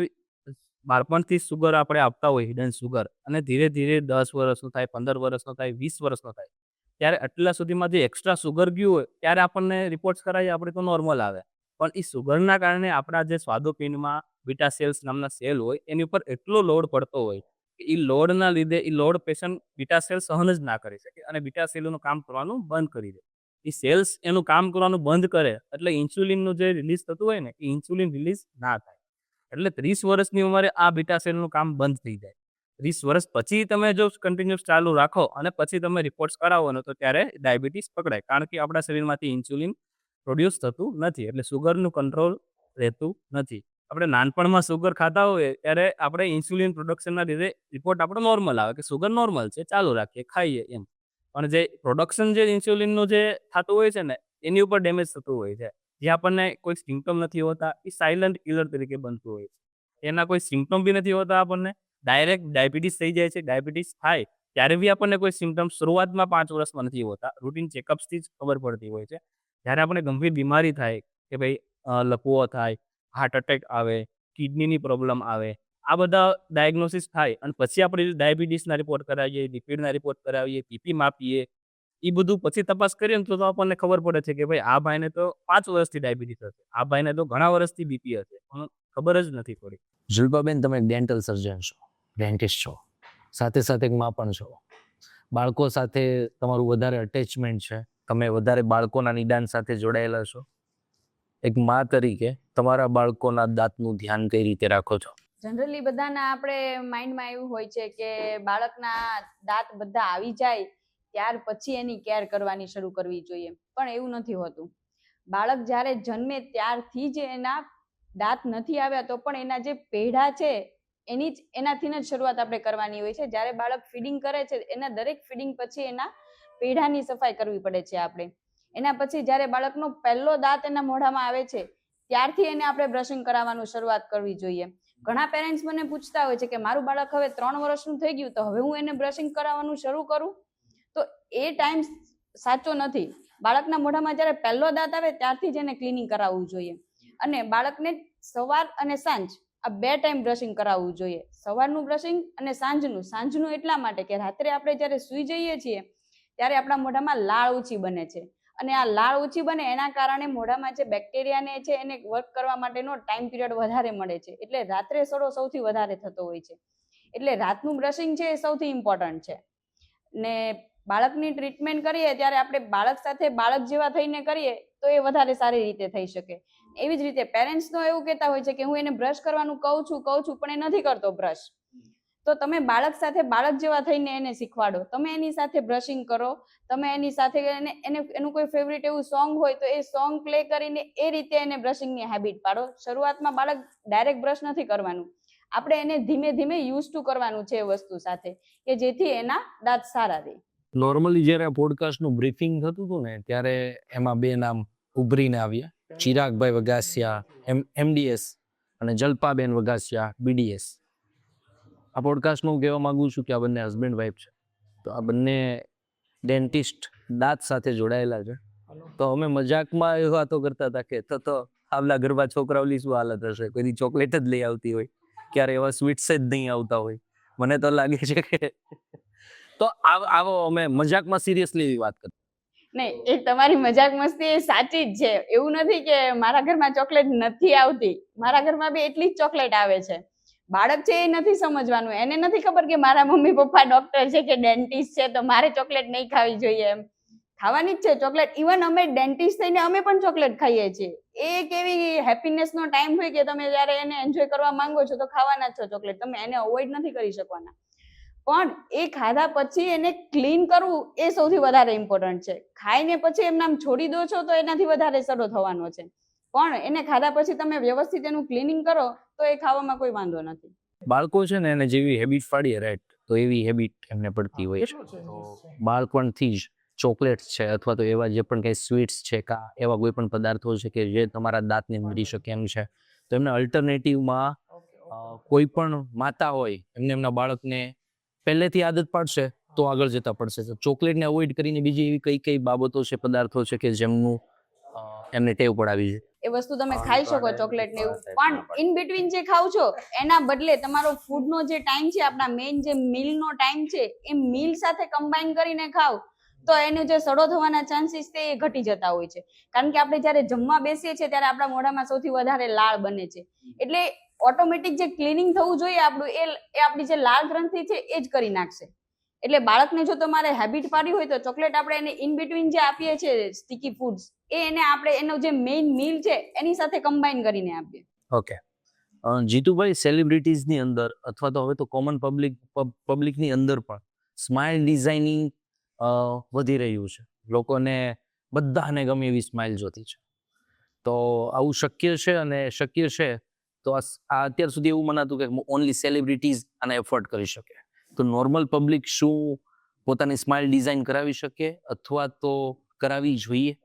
બાળપણથી સુગર આપણે આપતા હોય હિડન સુગર અને ધીરે ધીરે 10 વર્ષનું થાય, 15 વર્ષનો થાય, 20 વર્ષનો થાય ત્યારે આટલા સુધીમાં જે એક્સ્ટ્રા સુગર ગયું હોય ત્યારે આપણને રિપોર્ટ્સ કરાવીએ આપણે તો નોર્મલ આવે, પણ એ સુગરના કારણે આપણા જે સ્વાદુપિંડમાં બીટા સેલ્સ નામના સેલ હોય એની ઉપર એટલો લોડ પડતો હોય કે એ લોડના લીધે એ લોડ પેશન્ટ બીટા સેલ સહન જ ના કરી શકે અને બીટા સેલનું કામ કરવાનું બંધ કરી દે. એ સેલ્સ એનું કામ કરવાનું બંધ કરે એટલે ઇન્સ્યુલિનનું જે રિલીઝ થતું હોય ને એ ઇન્સ્યુલિન રિલીઝ ના થાય. એટલે 30 વર્ષની ઉંમરે આ બીટા સેલનું કામ બંધ થઈ જાય. 30 વર્ષ પછી તમે જો કન્ટિન્યુઅસ ચાલુ રાખો અને પછી તમે રિપોર્ટ્સ કરાવો ને તો ત્યારે ડાયાબિટીસ પકડાય, કારણ કે આપણા શરીરમાંથી ઇન્સ્યુલિન પ્રોડ્યુસ થતું નથી એટલે સુગરનું કંટ્રોલ રહેતું નથી. આપણે નાનપણમાં સુગર ખાતા હોઈએ ત્યારે આપણે ઇન્સ્યુલિન પ્રોડક્શનના લીધે રિપોર્ટ આપણો નોર્મલ આવે કે સુગર નોર્મલ છે, ચાલુ રાખીએ, ખાઈએ એમ. પણ જે પ્રોડક્શન જે ઇન્સ્યુલિનનું જે થતું હોય છે ને એની ઉપર ડેમેજ થતું હોય છે. જે આપણને કોઈ સિમ્પટમ નથી હોતા એ સાયલન્ટ કિલર તરીકે બનતું હોય છે. એના કોઈ સિમ્પટમ બી નથી હોતા, આપણને ડાયરેક્ટ ડાયાબિટીસ થઈ જાય છે. ડાયાબિટીસ થાય ત્યારે બી આપણને કોઈ સિમ્પટમ શરૂઆતમાં 5 વર્ષમાં નથી હોતા, રૂટીન ચેકઅપ્સથી જ ખબર પડતી હોય છે. જ્યારે આપણે ગંભીર બીમારી થાય કે ભાઈ લકવો થાય, હાર્ટ એટેક આવે, કિડનીની પ્રોબ્લેમ આવે, આ બધા ડાયગ્નોસિસ થાય અને પછી આપણે ડાયાબિટીસના રિપોર્ટ કરાવીએ, લિપિડના રિપોર્ટ કરાવીએ, પીપી માપીએ, એ બધું પછી તપાસ કરીએ ને તો આપણને ખબર પડે છે કે ભાઈ આ ભાઈને તો 5 વર્ષથી ડાયાબિટીસ હશે, આ ભાઈને તો ઘણા વર્ષથી બીપી હશે, પણ ખબર જ નથી પડી. જુલ્પાબેન, તમે ડેન્ટલ સર્જન છો, ડેન્ટિસ્ટ છો, સાથે સાથે એક માં પણ છો. બાળકો સાથે તમારું વધારે અટેચમેન્ટ છે, તમે વધારે બાળકોના નિદાન સાથે જોડાયેલા છો. એક માં તરીકે તમારા બાળકોના દાંતનું ધ્યાન કઈ રીતે રાખો છો? જનરલી બધાના આપણે માઇન્ડમાં એવું હોય છે કે બાળકના દાંત બધા આવી જાય ત્યાર પછી એની કેર કરવાની શરૂ કરવી જોઈએ, પણ એવું નથી હોતું. બાળક જ્યારે જન્મે ત્યારથી જ એના દાંત નથી આવ્યા તો પણ એના જે પેઢા છે એનાથી જ શરૂઆત આપણે કરવાની હોય છે. જ્યારે બાળક ફીડિંગ કરે છે એના દરેક ફીડિંગ પછી એના પેઢાની સફાઈ કરવી પડે છે આપણે. એના પછી જ્યારે બાળકનો પહેલો દાંત એના મોઢામાં આવે છે ત્યારથી એને આપણે બ્રશિંગ કરાવવાનું શરૂઆત કરવી જોઈએ. ઘણા પેરેન્ટ્સ મને પૂછતા હોય છે કે મારું બાળક હવે 3 વર્ષનું થઈ ગયું તો હવે હું એને બ્રશિંગ કરાવવાનું શરૂ કરું, તો એ ટાઈમ સાચો નથી. બાળકના મોઢામાં જ્યારે પહેલો દાંત આવે ત્યારથી જ એને ક્લિનિંગ કરાવવું જોઈએ અને બાળકને સવાર અને સાંજ આ 2 ટાઈમ બ્રશિંગ કરાવવું જોઈએ. સવારનું બ્રશિંગ અને સાંજનું એટલા માટે કે રાત્રે આપણે જ્યારે સૂઈ જઈએ છીએ ત્યારે આપણા મોઢામાં લાળ ઓછી બને છે અને આ લાળ ઓછી બને એના કારણે મોઢામાં જે બેક્ટેરિયાને છે એને વર્ક કરવા માટેનો ટાઈમ પીરિયડ વધારે મળે છે, એટલે રાત્રે સડો સૌથી વધારે થતો હોય છે. એટલે રાતનું બ્રશિંગ છે એ સૌથી ઇમ્પોર્ટન્ટ છે. ને બાળકની ટ્રીટમેન્ટ કરીએ ત્યારે આપણે બાળક સાથે બાળક જેવા થઈને કરીએ તો એ વધારે સારી રીતે થઈ શકે. એવી જ રીતે પેરેન્ટ્સનો એવું કહેતા હોય છે કે હું એને બ્રશ કરવાનું કહું છું પણ એ નથી કરતો બ્રશ. તો તમે બાળક સાથે બાળક જેવા થઈને એને શીખવાડો. તમે એની સાથે બ્રશિંગ કરો, તમે એની સાથે એનું કોઈ ફેવરિટ એવું સોંગ હોય તો એ સોંગ પ્લે કરીને એ રીતે એને બ્રશિંગની હેબિટ પાડો. શરૂઆતમાં બાળક ડાયરેક્ટ બ્રશ નથી કરવાનું, આપણે એને ધીમે ધીમે યુઝ ટુ કરવાનું છે એ વસ્તુ સાથે, કે જેથી એના દાંત સારા રહે. નોર્મલી જ્યારે આ પોડકાસ્ટનું બ્રીફિંગ થતું હતું ને ત્યારે એમાં બે નામ ઉભરીને આવ્યા, ચિરાગભાઈ વગાસિયા MDS અને જલ્પાબેન વગાસિયા BDS. આ પોડકાસ્ટમાં હું કહેવા માંગુ છું કે આ બંને હસબન્ડ વાઈફ છે, તો આ બંને ડેન્ટિસ્ટ દાંત સાથે જોડાયેલા છે. તો અમે મજાકમાં એ વાતો કરતા હતા કે તો આવલા ઘરમાં છોકરાઓની શું હાલત હશે, કોઈ ચોકલેટ જ લઈ આવતી હોય, ક્યારે એવા સ્વીટ્સ જ નહીં આવતા હોય. મને તો લાગે છે કે તો આવો અમે મજાકમાં સિરિયસલી વાત કરતા. નહીં, એ તમારી મજાક મસ્તી એ સાચી જ છે. એવું નથી કે મારા ઘરમાં ચોકલેટ નથી આવતી, મારા ઘરમાં બી એટલી જ ચોકલેટ આવે છે. બાળક છે એ નથી સમજવાનું, એને નથી ખબર કે મારા મમ્મી પપ્પા ડોક્ટર છે કે ડેન્ટિસ્ટ છે તો મારે ચોકલેટ નહીં ખાવી જોઈએ. એમ ખાવાની જ છે ચોકલેટ. ઇવન અમે ડેન્ટિસ્ટ થઈને અમે પણ ચોકલેટ ખાઈએ છીએ. એ એક એવી હેપીનેસનો ટાઈમ હોય કે તમે જ્યારે એને એન્જોય કરવા માંગો છો તો ખાવાના જ છો ચોકલેટ, તમે એને અવોઇડ નથી કરી શકવાના. પણ એ ખાધા પછી એને ક્લીન કરવું એ સૌથી વધારે ઇમ્પોર્ટન્ટ છે. ખાઈને પછી એમને આમ છોડી દો છો તો એનાથી વધારે સડો થવાનો છે, પણ એને ખાધા પછી તમે વ્યવસ્થિત એનું ક્લીનિંગ કરો તો એ ખાવામાં કોઈ વાંધો નથી. બાળકો છે ને એને જેવી હેબિટ પાડીએ રાઈટ, તો એવી હેબિટ એમને પડતી હોય છે. બાળપણથી જ ચોકલેટ છે અથવા તો એવા જે પણ કંઈ સ્વીટ્સ છે કા એવા કોઈ પણ પદાર્થો છે કે જે તમારા દાંતને મળી શકે એમ છે, તો એમને અલ્ટરનેટિવમાં કોઈ પણ માતા હોય એમને એમના બાળકને પહેલેથી આદત પાડશે તો આગળ જતા પડશે. તો ચોકલેટને અવોઇડ કરીને બીજી એવી કઈ બાબતો છે, પદાર્થો છે કે જેમનું એમને ટેવ પડાવી છે. એ વસ્તુ તમે ખાઈ શકો ચોકલેટ ને એવું, પણ ઇન બિટવીન જે ખાવ છો એના બદલે તમારો ફૂડનો જે ટાઈમ છે, આપણા મેઇન જે મીલનો ટાઈમ છે, એ મીલ સાથે કમ્બાઈન કરીને ખાવ તો એનો જે સડો થવાના ચાન્સીસ છે એ ઘટી જતા હોય છે. કારણ કે આપણે જ્યારે જમવા બેસીએ છીએ ત્યારે આપણા મોઢામાં સૌથી વધારે લાળ બને છે, એટલે ઓટોમેટિક જે ક્લિનિંગ થવું જોઈએ આપણું એ આપણી જે લાળ ગ્રંથિ છે એ જ કરી નાખશે. એટલે બાળકને જો તમારે હેબિટ પાડી હોય તો ચોકલેટ આપણે એને ઇન બિટવીન જે આપીએ છીએ સ્ટીકી ફૂડ્સ, એને આપણે એનો જે મેઇન મીલ છે એની સાથે કમ્બાઈન કરીને આપીએ. ઓકે જીતુભાઈ, સેલિબ્રિટીઝની અંદર અથવા તો હવે તો કોમન પબ્લિકની અંદર પણ સ્માઇલ ડિઝાઇનિંગ વધી રહ્યું છે. લોકોને બધાને ગમે એવી સ્માઇલ જોતી છે. તો આવું શક્ય છે, અને શક્ય છે તો આ અત્યાર સુધી એવું મનાતું કે ઓનલી સેલિબ્રિટીઝ આને એફોર્ડ કરી શકે, તો નોર્મલ પબ્લિક શું પોતાની સ્માઇલ ડિઝાઇન કરાવી શકે અથવા તો કરાવી જોઈએ?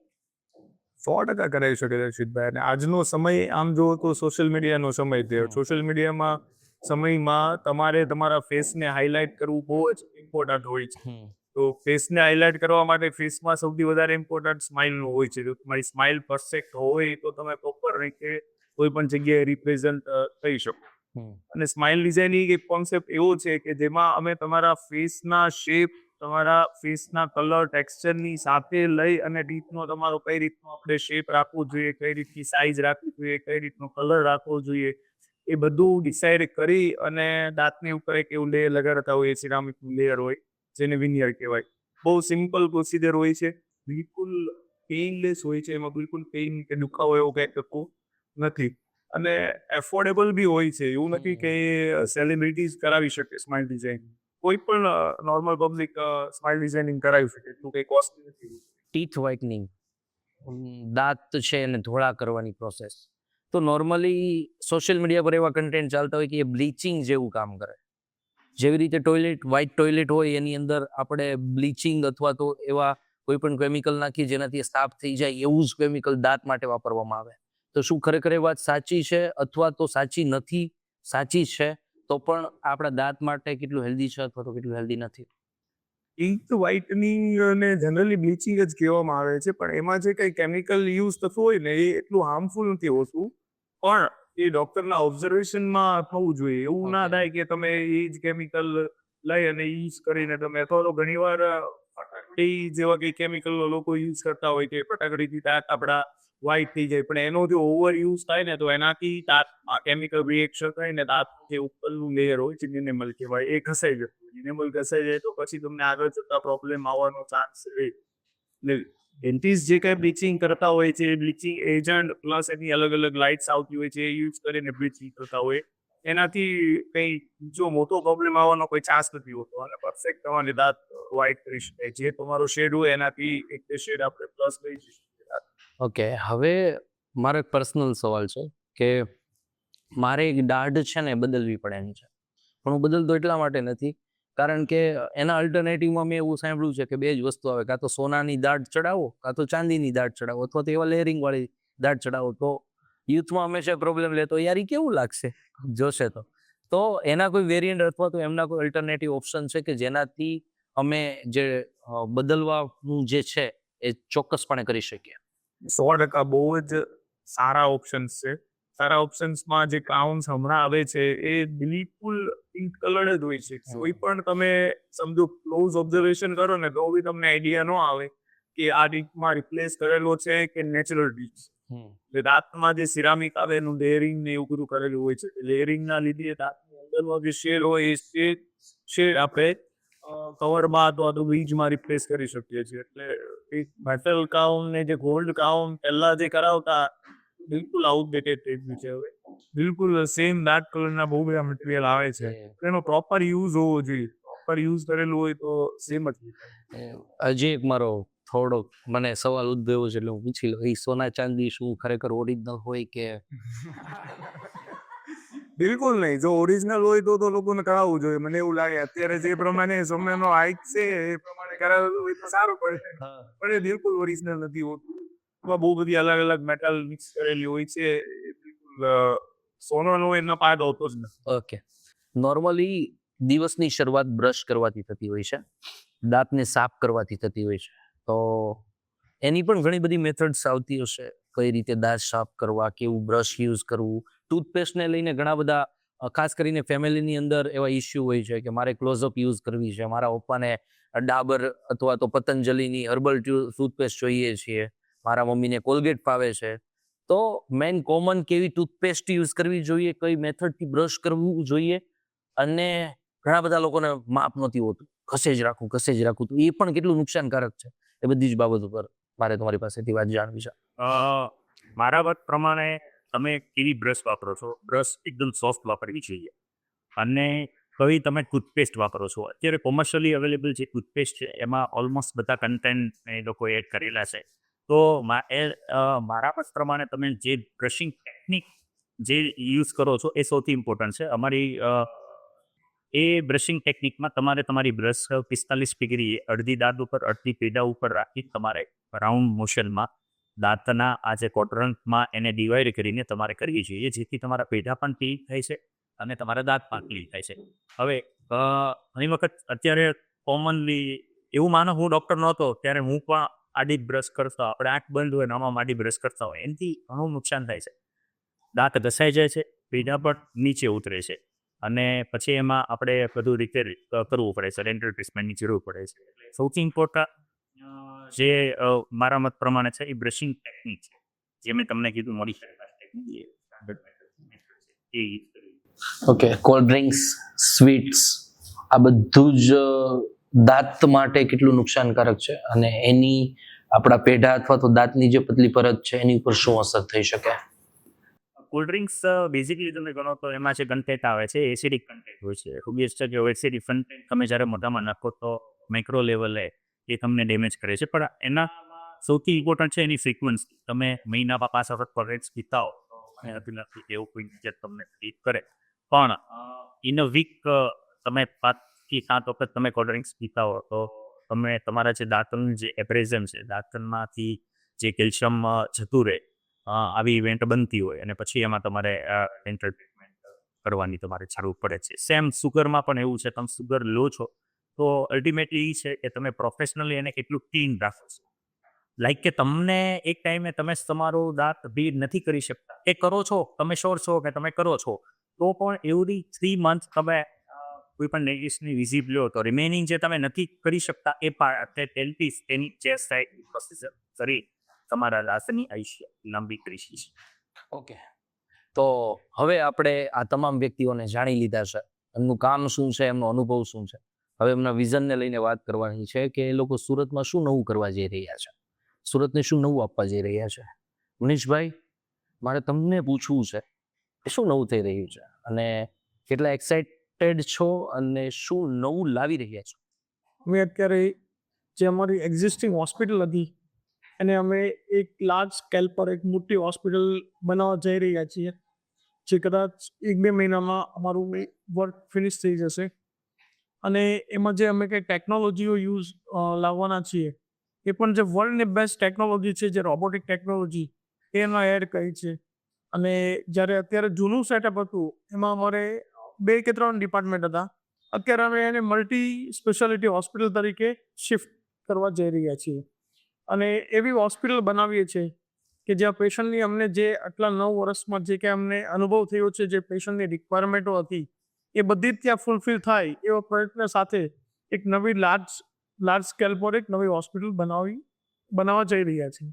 100% કરાવી શકે છે રશીદભાઈ. અને આજનો સમય આમ જુઓ તો સોશિયલ મીડિયાનો સમય છે. સોશિયલ મીડિયામાં સમયમાં તમારે તમારા ફેસને હાઇલાઇટ કરવું બહુ જ ઇમ્પોર્ટન્ટ હોય છે. તો ફેસને હાઇલાઇટ કરવા માટે ફેસમાં સૌથી વધારે ઇમ્પોર્ટન્ટ સ્માઇલનું હોય છે. જો તમારી સ્માઇલ પરફેક્ટ હોય તો તમે પ્રોપર રીતે કોઈ પણ જગ્યાએ રિપ્રેઝન્ટ થઈ શકો. અને સ્માઇલ ડિઝાઇનિંગ એક કોન્સેપ્ટ એવો છે કે જેમાં અમે તમારા ફેસના શેપ, તમારા ફેસના કલર, ટેક્સચરની સાથે લઈ અને ટીથનો તમારો કઈ રીતનો આપણે શેપ રાખવો જોઈએ, કઈ રીતની સાઇઝ રાખવી જોઈએ, કઈ રીતનો કલર રાખવો જોઈએ, એ બધું ડિસાઇડ કરી અને દાંતની ઉપર એક એવું લેયર લગાડતા હોય, સિરામિકનું લેયર હોય જેને વિનિયર કહેવાય. બહુ સિમ્પલ પ્રોસિજર હોય છે, બિલકુલ પેઇનલેસ હોય છે, એમાં બિલકુલ પેઇન કે દુખાવો એવો કંઈ થતું નથી, અને એફોર્ડેબલ બી હોય છે. એવું નથી કે સેલિબ્રિટીઝ કરાવી શકે સ્માઇલ ડિઝાઇન, કોઈ પણ નોર્મલ પબ્લિક સ્માઇલ ડિઝાઇનિંગ કરાવી શકે, એટલું કંઈ કોસ્ટલી નથી. ટીથ વ્હાઇટનિંગ, દાંત છે એને ધોળા કરવાની પ્રોસેસ, તો નોર્મલી સોશિયલ મીડિયા પર એવા કન્ટેન્ટ ચાલતા હોય કે એ બ્લીચિંગ જેવું કામ કરે. જેવી રીતે વ્હાઇટ ટોયલેટ હોય એની અંદર આપણે બ્લીચિંગ અથવા તો એવા કોઈ પણ કેમિકલ નાખીએ જેનાથી સાફ થઈ જાય, એવું જ કેમિકલ દાંત માટે વાપરવામાં આવે. તો શું ખરેખર એ વાત સાચી છે અથવા તો સાચી નથી? સાચી છે તો પણ આપણા દાંત માટે કેટલું હેલ્ધી છે અથવા તો કેટલું હેલ્ધી નથી? ટીથ વ્હાઇટનિંગ અને જનરલી બ્લીચિંગ જ કહેવામાં આવે છે, પણ એમાં જે કંઈ કેમિકલ યુઝ થતું હોય ને એ એટલું હાર્મફુલ નથી હોતું, પણ એ ડૉક્ટરના ઓબ્ઝર્વેશનમાં થવું જોઈએ. એવું ના થાય કે તમે એ જ કેમિકલ લઈ અને યુઝ કરીને તમે, અથવા તો ઘણીવાર ફટાકડી જેવા કંઈ કેમિકલ લોકો યુઝ કરતા હોય કે ફટાકડીથી દાંત આપણા વ્હાઇટ થઈ જાય, પણ એનો જો ઓવર યુઝ થાય ને તો એનાથી દાંતમાં કેમિકલ રિએક્શન થાય ને દાંત જે ઉપરનું લેયર હોય છે ઇનેમલ કહેવાય, એ ઘસાઈ જતું. ઇનેમલ ઘસાઈ જાય તો પછી તમને આગળ જતા પ્રોબ્લેમ આવવાનો ચાન્સ રહે. એટલે ડેન્ટિસ્ટ જે કાંઈ બ્લીચિંગ કરતા હોય છે, બ્લીચિંગ એજન્ટ પ્લસ એની અલગ અલગ લાઇટ્સ આવતી હોય છે, એ યુઝ કરીને બ્લીચિંગ કરતા હોય. એનાથી કંઈ જો મોટો પ્રોબ્લેમ આવવાનો કોઈ ચાન્સ નથી હોતો અને પરફેક્ટ તમારી દાંત વ્હાઇટ કરી શકાય. જે તમારો શેડ હોય એનાથી એક શેડ આપણે પ્લસ લઈ જઈશું. ઓકે, હવે મારો એક પર્સનલ સવાલ છે કે મારે એક દાઢ છે ને બદલવી પડે એની છે, પણ હું બદલતો એટલા માટે નથી કારણ કે એના અલ્ટરનેટિવમાં મેં એવું સાંભળ્યું છે કે બે જ વસ્તુ આવે, કાં તો સોનાની દાઢ ચડાવો કાં તો ચાંદીની દાઢ ચડાવો અથવા તો એવા લેયરિંગવાળી દાઢ ચડાવો. તો યુથમાં હંમેશા પ્રોબ્લેમ લેતો યાર ઈ કેવું લાગશે જોશે તો એના કોઈ વેરિયન્ટ અથવા તો એમના કોઈ અલ્ટરનેટિવ ઓપ્શન છે કે જેનાથી અમે જે બદલવાનું જે છે એ ચોક્કસપણે કરી શકીએ? 100% બહુ જ સારા ઓપ્શન્સ છે. સારા ઓપ્શન્સમાં જે ક્રાઉન્સ હમણાં આવે છે એ બિલકુલ પિંક કલર જ હોય છે. કોઈ પણ તમે સમજો ક્લોઝ ઓબ્ઝર્વેશન કરો ને તો બી તમને આઈડિયા ન આવે કે આ ટીથમાં રિપ્લેસ કરેલો છે કે નેચરલ ટીથ. દાંતમાં જે સિરામિક આવે એનું લેયરિંગ ને એવું બધું કરેલું હોય છે. લેયરિંગના લીધે દાંતની અંદરનો જે શેડ હોય એ શેડ આપણે કવરમાં અથવા તો બ્રિજમાં રિપ્લેસ કરી શકીએ છીએ. એટલે મેટલ કાઉન ને જે ગોલ્ડ કાઉન પહેલા જે કરાવતા બિલકુલ આઉટડેટેડ થઈ ગયું છે. હવે બિલકુલ સેમ ડાર્ક કલરના બહુ બધા મટીરિયલ આવે છે. એનો પ્રોપર યુઝ હોવો જોઈએ. પ્રોપર યુઝ કરેલું હોય તો સેમ જ. હજી એક મારો થોડો મને સવાલ ઉદ્ભવ્યો છે એટલે હું પૂછી લઉં, એ સોના ચાંદી શું ખરેખર ઓરિજિનલ હોય કે? બિલકુલ નહીં. જો ઓરિજિનલ હોય તો લોકોને કરાવવું જોઈએ. મને એવું લાગે અત્યારે જે પ્રમાણે સમયનો હાઈટ છે એ પ્રમાણે કરાવેલું હોય તો સારું પડે. પણ એ બિલકુલ ઓરિજિનલ નથી હોતું. એમાં બહુ બધી અલગ અલગ મેટલ મિક્સ કરેલી હોય છે. બિલકુલ સોનાનો એનો ફાયદો હોતો જ નથી. ઓકે, નોર્મલી દિવસની શરૂઆત બ્રશ કરવાથી થતી હોય છે, દાંતને સાફ કરવાથી થતી હોય છે. તો એની પણ ઘણી બધી મેથડ્સ આવતી હશે, કઈ રીતે દાંત સાફ કરવા, કેવું બ્રશ યુઝ કરવું. ટૂથપેસ્ટને લઈને ઘણા બધા ખાસ કરીને ફેમિલીની અંદર એવા ઇસ્યુ હોય છે કે મારે ક્લોઝઅપ યુઝ કરવી છે, મારા પપ્પાને ડાબર અથવા તો પતંજલિની હર્બલ ટૂથપેસ્ટ જોઈએ છીએ, મારા મમ્મીને કોલગેટ ફાવે છે. તો મેઇન કોમન કેવી ટૂથપેસ્ટ યુઝ કરવી જોઈએ, કઈ મેથડથી બ્રશ કરવું જોઈએ, અને ઘણા બધા લોકોને માપ નથી હોતું, ઘસે જ રાખવું. તો એ પણ કેટલું નુકસાનકારક છે. એ બધી જ બાબતો પર મારે તમારી પાસેથી વાત જાણવી છે. મારા મત પ્રમાણે તમે કેવી બ્રશ વાપરો છો? બ્રશ એકદમ સોફ્ટ વાપરવી જોઈએ. અને કઈ તમે ટૂથપેસ્ટ વાપરો છો? અત્યારે કોમર્શિયલી અવેલેબલ જે ટૂથપેસ્ટ છે એમાં ઓલમોસ્ટ બધા કન્ટેન્ટ એ લોકો એડ કરેલા છે. તો મારા મત પ્રમાણે તમે જે બ્રશિંગ ટેકનિક જે યુઝ કરો છો એ સૌથી ઇમ્પોર્ટન્ટ છે. અમારી એ બ્રશિંગ ટેકનિકમાં તમારે તમારી બ્રશ 45 ડિગ્રી અડધી દાંત ઉપર અડધી પેઢા ઉપર રાખી તમારે રાઉન્ડ મોશનમાં દાંતના આ જે ક્વોડ્રન્ટમાં એને ડિવાઈડ કરીને તમારે કરવી જોઈએ, જેથી તમારા પેઢા પણ ક્લીન થાય છે અને તમારા દાંત પણ ક્લીન થાય છે. હવે ઘણી વખત અત્યારે કોમનલી એવું માનો હું ડૉક્ટર નહોતો ત્યારે હું પણ આડી બ્રશ કરતા, આપણે આંખ બંધ હોય ને આમાં આડી બ્રશ કરતા હોય, એનાથી ઘણું નુકસાન થાય છે. દાંત ઘસાઈ જાય છે, પેઢા પણ નીચે ઉતરે છે, અને પછી એમાં આપણે બધું રીતે કરવું પડે છે, ડેન્ટલ ટ્રીટમેન્ટની જરૂર પડે છે. સૌથી ઇમ્પોર્ટન્ટ જે મારા મત પ્રમાણે છે એ બ્રશિંગ ટેકનિક છે, જે મેં તમને કીધું modified technique. Okay, cold drinks, sweets, આ બધું જ દાંત માટે કેટલું નુકસાનકારક છે, અને એની આપણા પેઢા અથવા તો દાંતની જે પતલી પરત છે એની ઉપર શું અસર થઈ શકે? કોલ્ડ ડ્રિંક્સ બેઝિકલી તમે ગણો તો એમાં જે કન્ટેન્ટ આવે છે એસિડિક કન્ટેન્ટ હોય છે. ઓબ્વિયસ છે કે એસિડિક કન્ટેન્ટ તમે જ્યારે મોઢામાં નાખો તો માઇક્રો લેવલે એ તમને ડેમેજ કરે છે. પણ એના સૌથી ઇમ્પોર્ટન્ટ છે એની ફ્રીક્વન્સી. તમે મહિનામાં 5 વખત કોલ્ડ પીતા હો તો મને નથી લાગતું કે એવું કોઈ જે તમને ટ્રીટ કરે. પણ ઇન અ વીક તમે 5 થી 7 વખત તમે કોલ્ડ ડ્રિંક્સ પીતા હો તો તમે તમારા જે દાંતનું જે એબ્રેઝન છે, દાંતમાંથી જે કેલ્શિયમ જતું રહે, આવી ઇવેન્ટ બનતી હોય અને પછી એમાં તમારે ડેન્ટલ ટ્રીટમેન્ટ કરવાની તમારે જરૂર પડે છે. સેમ સુગરમાં પણ એવું છે. તમે સુગર લો છો તો અલ્ટિમેટલી એ છે કે તમે પ્રોફેશનલી એને કેટલું ક્લીન રાખો છો. લાઈક કે તમને એક ટાઈમે તમે તમારું દાંત બ્લીડ નથી કરી શકતા, એ કરો છો, તમે શ્યોર છો કે તમે કરો છો, તો પણ એવરી 3 મંથ તમે કોઈ પણ નેગેશનની વિઝિટ લો તો રિમેનિંગ જે તમે નથી કરી શકતા એ ટેલ્ટીસ એની ચેસ થાય પ્રોસેસર કરી તમારા દાંતની આયુષ્ય લાંબી કરી છે. ઓકે, તો હવે આપણે આ તમામ વ્યક્તિઓને જાણી લીધા છે, એમનું કામ શું છે, એમનો અનુભવ શું છે. હવે એમના વિઝનને લઈને વાત કરવાની છે કે એ લોકો સુરતમાં શું નવું કરવા જઈ રહ્યા છે, સુરતને શું નવું આપવા જઈ રહ્યા છે. મનીષભાઈ, મારે તમને પૂછવું છે કે શું નવું થઈ રહ્યું છે, અને કેટલા એક્સાઇટેડ છો અને શું નવું લાવી રહ્યા છો? અમે અત્યારે જે અમારી એક્ઝિસ્ટિંગ હોસ્પિટલ હતી એને અમે એક લાર્જ સ્કેલ પર એક મોટી હોસ્પિટલ બનાવવા જઈ રહ્યા છીએ, જે કદાચ 1-2 મહિનામાં અમારું વર્ક ફિનિશ થઈ જશે. અને એમાં જે અમે કંઈ ટેકનોલોજીઓ લાવવાના છીએ એ પણ જે વર્લ્ડની બેસ્ટ ટેકનોલોજી છે, જે રોબોટિક ટેકનોલોજી એમાં એડ કરી છે. અને જ્યારે અત્યારે જૂનું સેટઅપ હતું એમાં અમારે 2 કે 3 ડિપાર્ટમેન્ટ હતા, અત્યારે અમે એને મલ્ટી સ્પેશિયાલિટી હોસ્પિટલ તરીકે શિફ્ટ કરવા જઈ રહ્યા છીએ. અને એવી હોસ્પિટલ બનાવીએ છીએ કે જ્યાં પેશન્ટની અમને જે આટલા 9 વર્ષમાં જે કંઈ અમને અનુભવ થયો છે, જે પેશન્ટની રિક્વાયરમેન્ટો હતી એ બધી જ ત્યાં ફૂલફિલ થાય એવા પ્રયત્ન સાથે એક નવી લાર્જ સ્કેલ પર એક નવી હોસ્પિટલ બનાવવા જઈ રહ્યા છીએ.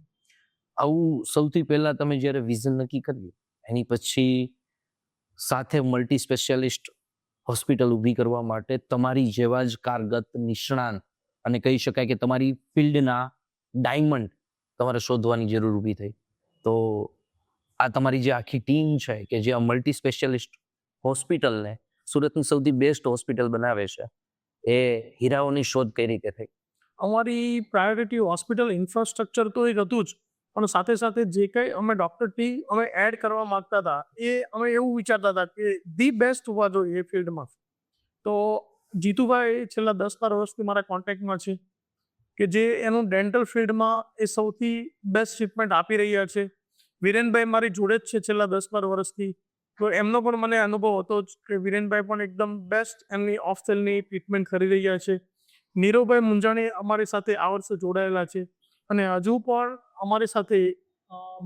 આવું સૌથી પહેલા તમે જ્યારે વિઝન નક્કી કર્યું એની પછી સાથે મલ્ટી સ્પેશિયાલિસ્ટ હોસ્પિટલ ઊભી કરવા માટે તમારી જેવા જ કારગત નિષ્ણાંત અને કહી શકાય કે તમારી ફિલ્ડના ડાયમંડ તમારે શોધવાની જરૂર ઊભી થઈ. તો આ તમારી જે આખી ટીમ છે કે જે આ મલ્ટી સ્પેશિયાલિસ્ટ હોસ્પિટલને સુરતની સૌથી બેસ્ટ હોસ્પિટલ બનાવે છે, એ હીરાઓની શોધ કઈ રીતે થઈ? અમારી પ્રાયોરિટી હોસ્પિટલ ઇન્ફ્રાસ્ટ્રક્ચર તો એક હતું જ, પણ સાથે સાથે જે કંઈ અમે ડૉક્ટર અમે એડ કરવા માગતા હતા એ અમે એવું વિચારતા હતા કે ધી બેસ્ટ હોવા જોઈએ એ ફિલ્ડમાં. તો જીતુભાઈ છેલ્લા 10-12 વર્ષથી મારા કોન્ટેક્ટમાં છે કે જે એનું ડેન્ટલ ફિલ્ડમાં એ સૌથી બેસ્ટ ટ્રીટમેન્ટ આપી રહ્યા છે. વિરેનભાઈ મારી જોડે જ છે છેલ્લા 10-12 વર્ષથી, તો એમનો પણ મને અનુભવ હતો જ કે વિરેનભાઈ પણ એકદમ બેસ્ટ એમની ઓફ સેલની ટ્રીટમેન્ટ કરી રહ્યા છે. નીરવભાઈ મુંજાણી અમારી સાથે આ વર્ષે જોડાયેલા છે અને હજુ પણ અમારી સાથે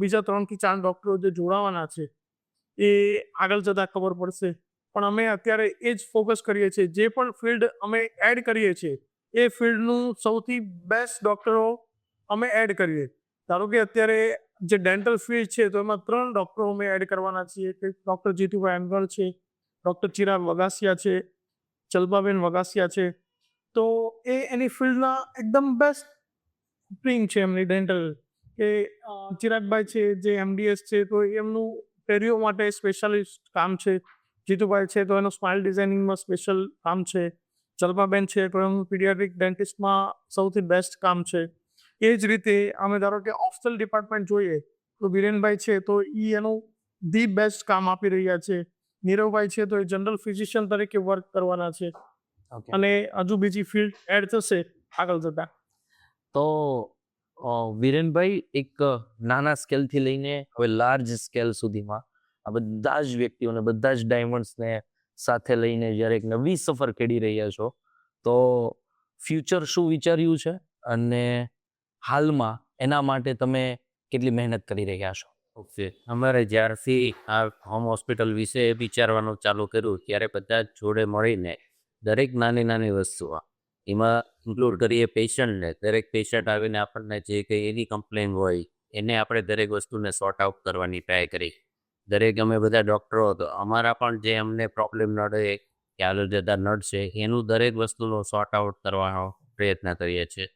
બીજા 3 થી 4 ડૉક્ટરો જે જોડાવાના છે એ આગળ જતાં ખબર પડશે. પણ અમે અત્યારે એ જ ફોકસ કરીએ છીએ, જે પણ ફિલ્ડ અમે એડ કરીએ છીએ એ ફિલ્ડનું સૌથી બેસ્ટ ડૉક્ટરો અમે એડ કરીએ. ધારો કે અત્યારે જે ડેન્ટલ ફિલ્ડ છે તો એમાં 3 ડૉક્ટરો અમે એડ કરવાના છીએ કે ડૉક્ટર જીતુભાઈ અનગળ છે, ડૉક્ટર ચિરાગ વગાસિયા છે, ચલબાબેન વગાસિયા છે. તો એ એની ફિલ્ડના એકદમ બેસ્ટ સ્પ્રિંગ છે એમની ડેન્ટલ. કે ચિરાગભાઈ છે જે MDS છે તો એમનું પેરીઓ માટે સ્પેશિયાલિસ્ટ કામ છે. જીતુભાઈ છે તો એનું સ્માઇલ ડિઝાઇનિંગમાં સ્પેશિયલ કામ છે. ચલબાબેન છે તો એમનું પીડિયાટ્રિક ડેન્ટિસ્ટમાં સૌથી બેસ્ટ કામ છે. એ જ રીતે અમે ધારો કે ઓફસલ ડિપાર્ટમેન્ટ જોઈએ તો વિરેનભાઈ છે તો એ એનું ધી બેસ્ટ કામ આપી રહ્યા છે. નીરવભાઈ છે તો એ જનરલ ફિઝિશિયન તરીકે વર્ક કરવાના છે. અને હજુ બીજી ફિલ્ડ એડ થશે આગળ જતા. તો વિરેનભાઈ, એક નાના સ્કેલથી લઈને હવે લાર્જ સ્કેલ સુધીમાં આ બધા જ વ્યક્તિઓને, બધા જ ડાયમંડ્સને સાથે લઈને જ્યારે એક નવી સફર ખેડી રહ્યા છો, તો ફ્યુચર શું વિચાર્યું છે અને હાલમાં એના માટે તમે કેટલી મહેનત કરી રહ્યા છો? ઓકે, અમારે જ્યારથી આ હોમ હોસ્પિટલ વિશે વિચારવાનું ચાલુ કર્યું ત્યારે બધા જ જોડે મળીને દરેક નાની વસ્તુઓ એમાં ઇન્ક્લુડ કરીએ પેશન્ટને. દરેક પેશન્ટ આવીને આપણને જે કંઈ એની કમ્પ્લેન હોય એને આપણે દરેક વસ્તુને સોર્ટ આઉટ કરવાની ટ્રાય કરી. દરેક અમે બધા ડૉક્ટરો હતો, અમારા પણ જે અમને પ્રોબ્લેમ નડે કે આગળ જતા નડશે એનું દરેક વસ્તુનો સોર્ટ આઉટ કરવાનો પ્રયત્ન કરીએ છીએ.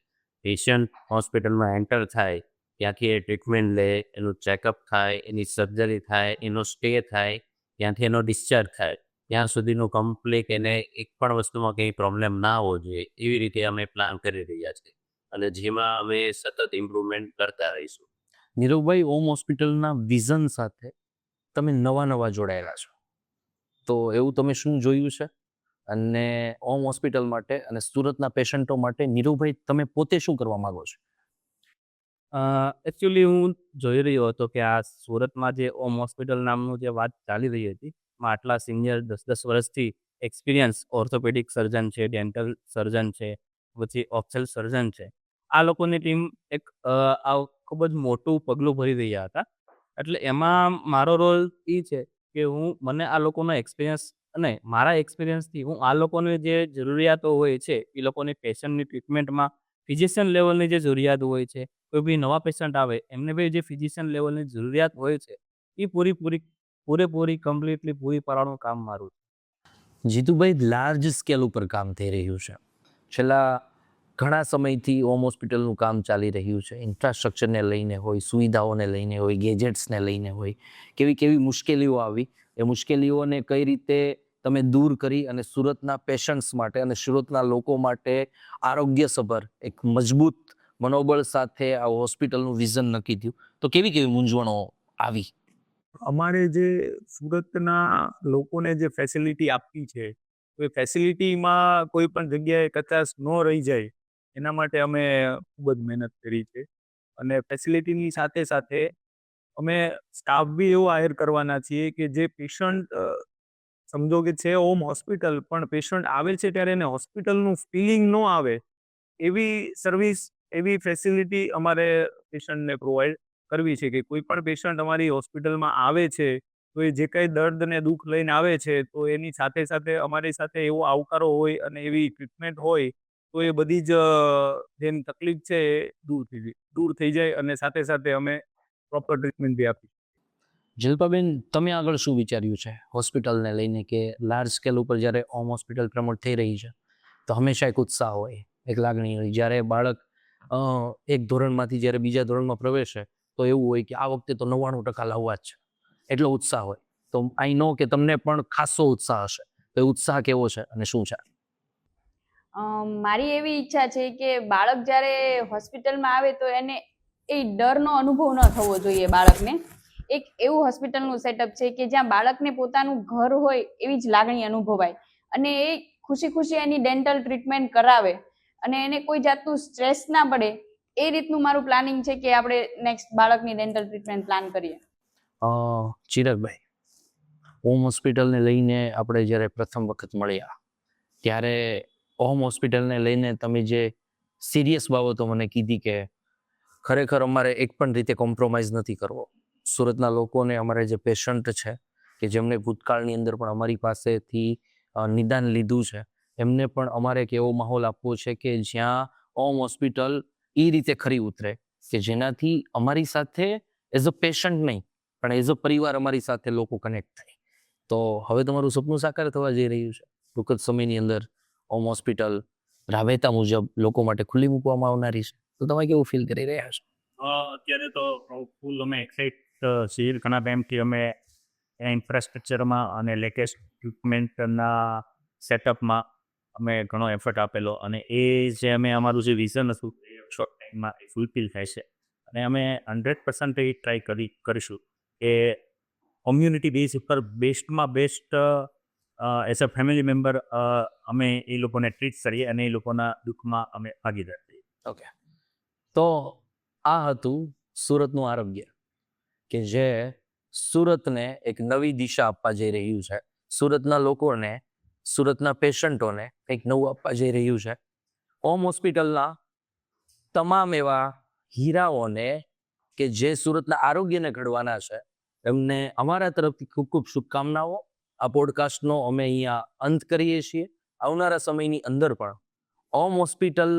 પેશન્ટ હોસ્પિટલમાં એન્ટર થાય ત્યાંથી એ ટ્રીટમેન્ટ લે, એનું ચેકઅપ થાય, એની સર્જરી થાય, એનો સ્ટે થાય, ત્યાંથી એનો ડિસ્ચાર્જ થાય, ત્યાં સુધીનું કમ્પ્લીટ એને એક પણ વસ્તુમાં કંઈ પ્રોબ્લેમ ના આવવો જોઈએ એવી રીતે અમે પ્લાન કરી રહ્યા છીએ અને જેમાં અમે સતત ઇમ્પ્રુવમેન્ટ કરતા રહીશું. નીરવભાઈ, ઓમ હોસ્પિટલના વિઝન સાથે તમે નવા જોડાયેલા છો, તો એવું તમે શું જોયું છે અને ઓમ હોસ્પિટલ માટે અને સુરતના પેશન્ટો માટે નીરવભાઈ તમે પોતે શું કરવા માંગો છો? એકચ્યુઅલી હું જોઈ રહ્યો હતો કે આ સુરતમાં જે ઓમ હોસ્પિટલ નામનું જે વાત ચાલી રહી હતી એમાં આટલા સિનિયર 10 વર્ષથી એક્સપિરિયન્સ ઓર્થોપેડિક સર્જન છે, ડેન્ટલ સર્જન છે, પછી ઓફસેલ સર્જન છે, આ લોકોની ટીમ એક આ ખૂબ જ મોટું પગલું ભરી રહ્યા હતા. એટલે એમાં મારો રોલ એ છે કે મને આ લોકોનો એક્સપિરિયન્સ અને મારા એક્સપિરિયન્સથી હું આ લોકોની જે જરૂરિયાતો હોય છે એ લોકોની પેશન્ટની ટ્રીટમેન્ટમાં ફિઝિશિયન લેવલની જે જરૂરિયાત હોય છે, કોઈ બી નવા પેશન્ટ આવે એમને બી જે ફિઝિશિયન લેવલની જરૂરિયાત હોય છે એ પૂરેપૂરી કમ્પ્લીટલી પૂરી પાડવાનું કામ મારું છે. જીતુભાઈ, લાર્જ સ્કેલ ઉપર કામ થઈ રહ્યું છે. છેલ્લા ઘણા સમયથી ઓમ હોસ્પિટલનું કામ ચાલી રહ્યું છે. ઇન્ફ્રાસ્ટ્રક્ચરને લઈને હોય, સુવિધાઓને લઈને હોય, ગેજેટ્સને લઈને હોય, કેવી મુશ્કેલીઓ આવી, એ મુશ્કેલીઓને કઈ રીતે તમે દૂર કરી અને સુરતના પેશન્ટ્સ માટે અને સુરતના લોકો માટે આરોગ્યસભર એક મજબૂત મનોબળ સાથે આ હોસ્પિટલનું વિઝન નક્કી થયું. તો કેવી કેવી મૂંઝવણો આવી? અમારે જે સુરતના લોકોને જે ફેસિલિટી આપવી છે તો એ ફેસિલિટીમાં કોઈ પણ જગ્યાએ કચાશ ન રહી જાય એના માટે અમે ખૂબ જ મહેનત કરી છે. અને ફેસિલિટીની સાથે સાથે અમે સ્ટાફ બી એવો હાયર કરવાના છીએ કે જે પેશન્ટ સમજો કે છે હોમ હોસ્પિટલ પણ પેશન્ટ આવે છે ત્યારે એને હોસ્પિટલનું ફિલિંગ ન આવે એવી સર્વિસ, એવી ફેસિલિટી અમારે પેશન્ટને પ્રોવાઈડ કરવી છે કે કોઈ પણ પેશન્ટ અમારી હોસ્પિટલમાં આવે છે તો એ જે કંઈ દર્દ ને દુઃખ લઈને આવે છે તો એની સાથે સાથે અમારી સાથે એવો આવકારો હોય અને એવી ટ્રીટમેન્ટ હોય તો એ બધી જ જેની તકલીફ છે એ દૂર થઈ જાય અને સાથે સાથે અમે પ્રોપર ટ્રીટમેન્ટ બી આપી. જિલ્પાબેન, તમે આગળ શું વિચાર્યું છે હોસ્પિટલને લઈને કે લાર્જ સ્કેલ ઉપર જ્યારે હોમ હોસ્પિટલ પ્રમોટ થઈ રહી છે તો હંમેશા એક ઉત્સાહ હોય, એક લાગણી હોય. જ્યારે બાળક એક ધોરણમાંથી જ્યારે બીજા ધોરણમાં પ્રવેશે તો એવું હોય કે આ વખતે તો 99% લાવવા જ છે, એટલો ઉત્સાહ હોય. તો આઈ નો કે તમને પણ ખાસો ઉત્સાહ હશે, તો એ ઉત્સાહ કેવો છે અને શું છે? મારી એવી ઈચ્છા છે કે બાળક જ્યારે હોસ્પિટલમાં આવે તો એને એ ડરનો અનુભવ ન થવો જોઈએ. બાળકને એક એવું હોસ્પિટલનું સેટઅપ છે કે જ્યાં બાળકને પોતાનું ઘર હોય એવી જ લાગણી અનુભવાય અને એ ખુશી ખુશી એની ડેન્ટલ ટ્રીટમેન્ટ કરાવે અને એને કોઈ જાતનું સ્ટ્રેસ ના પડે. એ રીતનું મારું પ્લાનિંગ છે કે આપણે નેક્સ્ટ બાળકની ડેન્ટલ ટ્રીટમેન્ટ પ્લાન કરીએ. ચિરાગભાઈ, હોમ હોસ્પિટલને લઈને આપણે જ્યારે પ્રથમ વખત મળ્યા ત્યારે હોમ હોસ્પિટલને લઈને તમે જે સિરિયસ બાબતો મને કીધી કે ખરેખર અમારે એક પણ રીતે કોમ્પ્રોમાઇઝ નથી કરવો. સુરતના લોકોને, અમારે જે પેશન્ટ છે કે જેમને ભૂતકાળની અંદર પણ અમારી પાસેથી નિદાન લીધું છે, એમને પણ અમારે એક એવો માહોલ આપવો છે કે જ્યાં હોમ હોસ્પિટલ એ રીતે ખરી ઉતરે કે જેનાથી અમારી સાથે એઝ અ પેશન્ટ નહીં પણ એઝ અ પરિવાર અમારી સાથે લોકો કનેક્ટ થાય. તો હવે તમારું સપનું સાકાર થવા જઈ રહ્યું છે. ટૂંક જ સમયની અંદર હોમ હોસ્પિટલ રાબેતા મુજબ લોકો માટે ખુલ્લી મૂકવામાં આવનારી છે. તો તમે કેવું ફીલ કરી રહ્યા છો? અત્યારે તો ફૂલ અમે એક્સાઇટ છીએ. ઘણા ટાઈમથી અમે ઇન્ફ્રાસ્ટ્રક્ચરમાં અને લેટેસ્ટ ઇક્વિપમેન્ટના સેટઅપમાં અમે ઘણો એફર્ટ આપેલો અને એ જે અમે અમારું જે વિઝન હતું એ શોર્ટ ટાઈમમાં ફૂલફિલ થાય છે. અને અમે 100% એ ટ્રાય કરીશું કે કોમ્યુનિટી બેઝ ઉપર બેસ્ટમાં best as a family member અમે એ લોકોને ટ્રીટ કરીએ અને એ લોકોના દુઃખમાં અમે ભાગીદાર થઈએ. ઓકે, તો આ હતું સુરતનું આરોગ્ય કે જે સુરતને એક નવી દિશા આપવા જઈ રહ્યું છે. સુરતના લોકોને, સુરતના પેશન્ટોને કંઈક નવું આપવા જઈ રહ્યું છે. હોમ હોસ્પિટલના તમામ એવા હીરાઓને કે જે સુરતના આરોગ્યને ઘડવાના છે એમને અમારા તરફથી ખૂબ ખૂબ શુભકામનાઓ. આ પોડકાસ્ટનો અમે અહીંયા અંત કરીએ છીએ. આવનારા સમયની અંદર પણ હોમ હોસ્પિટલ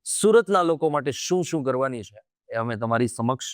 સુરતના લોકો માટે શું શું કરવાની છે એ અમે તમારી સમક્ષ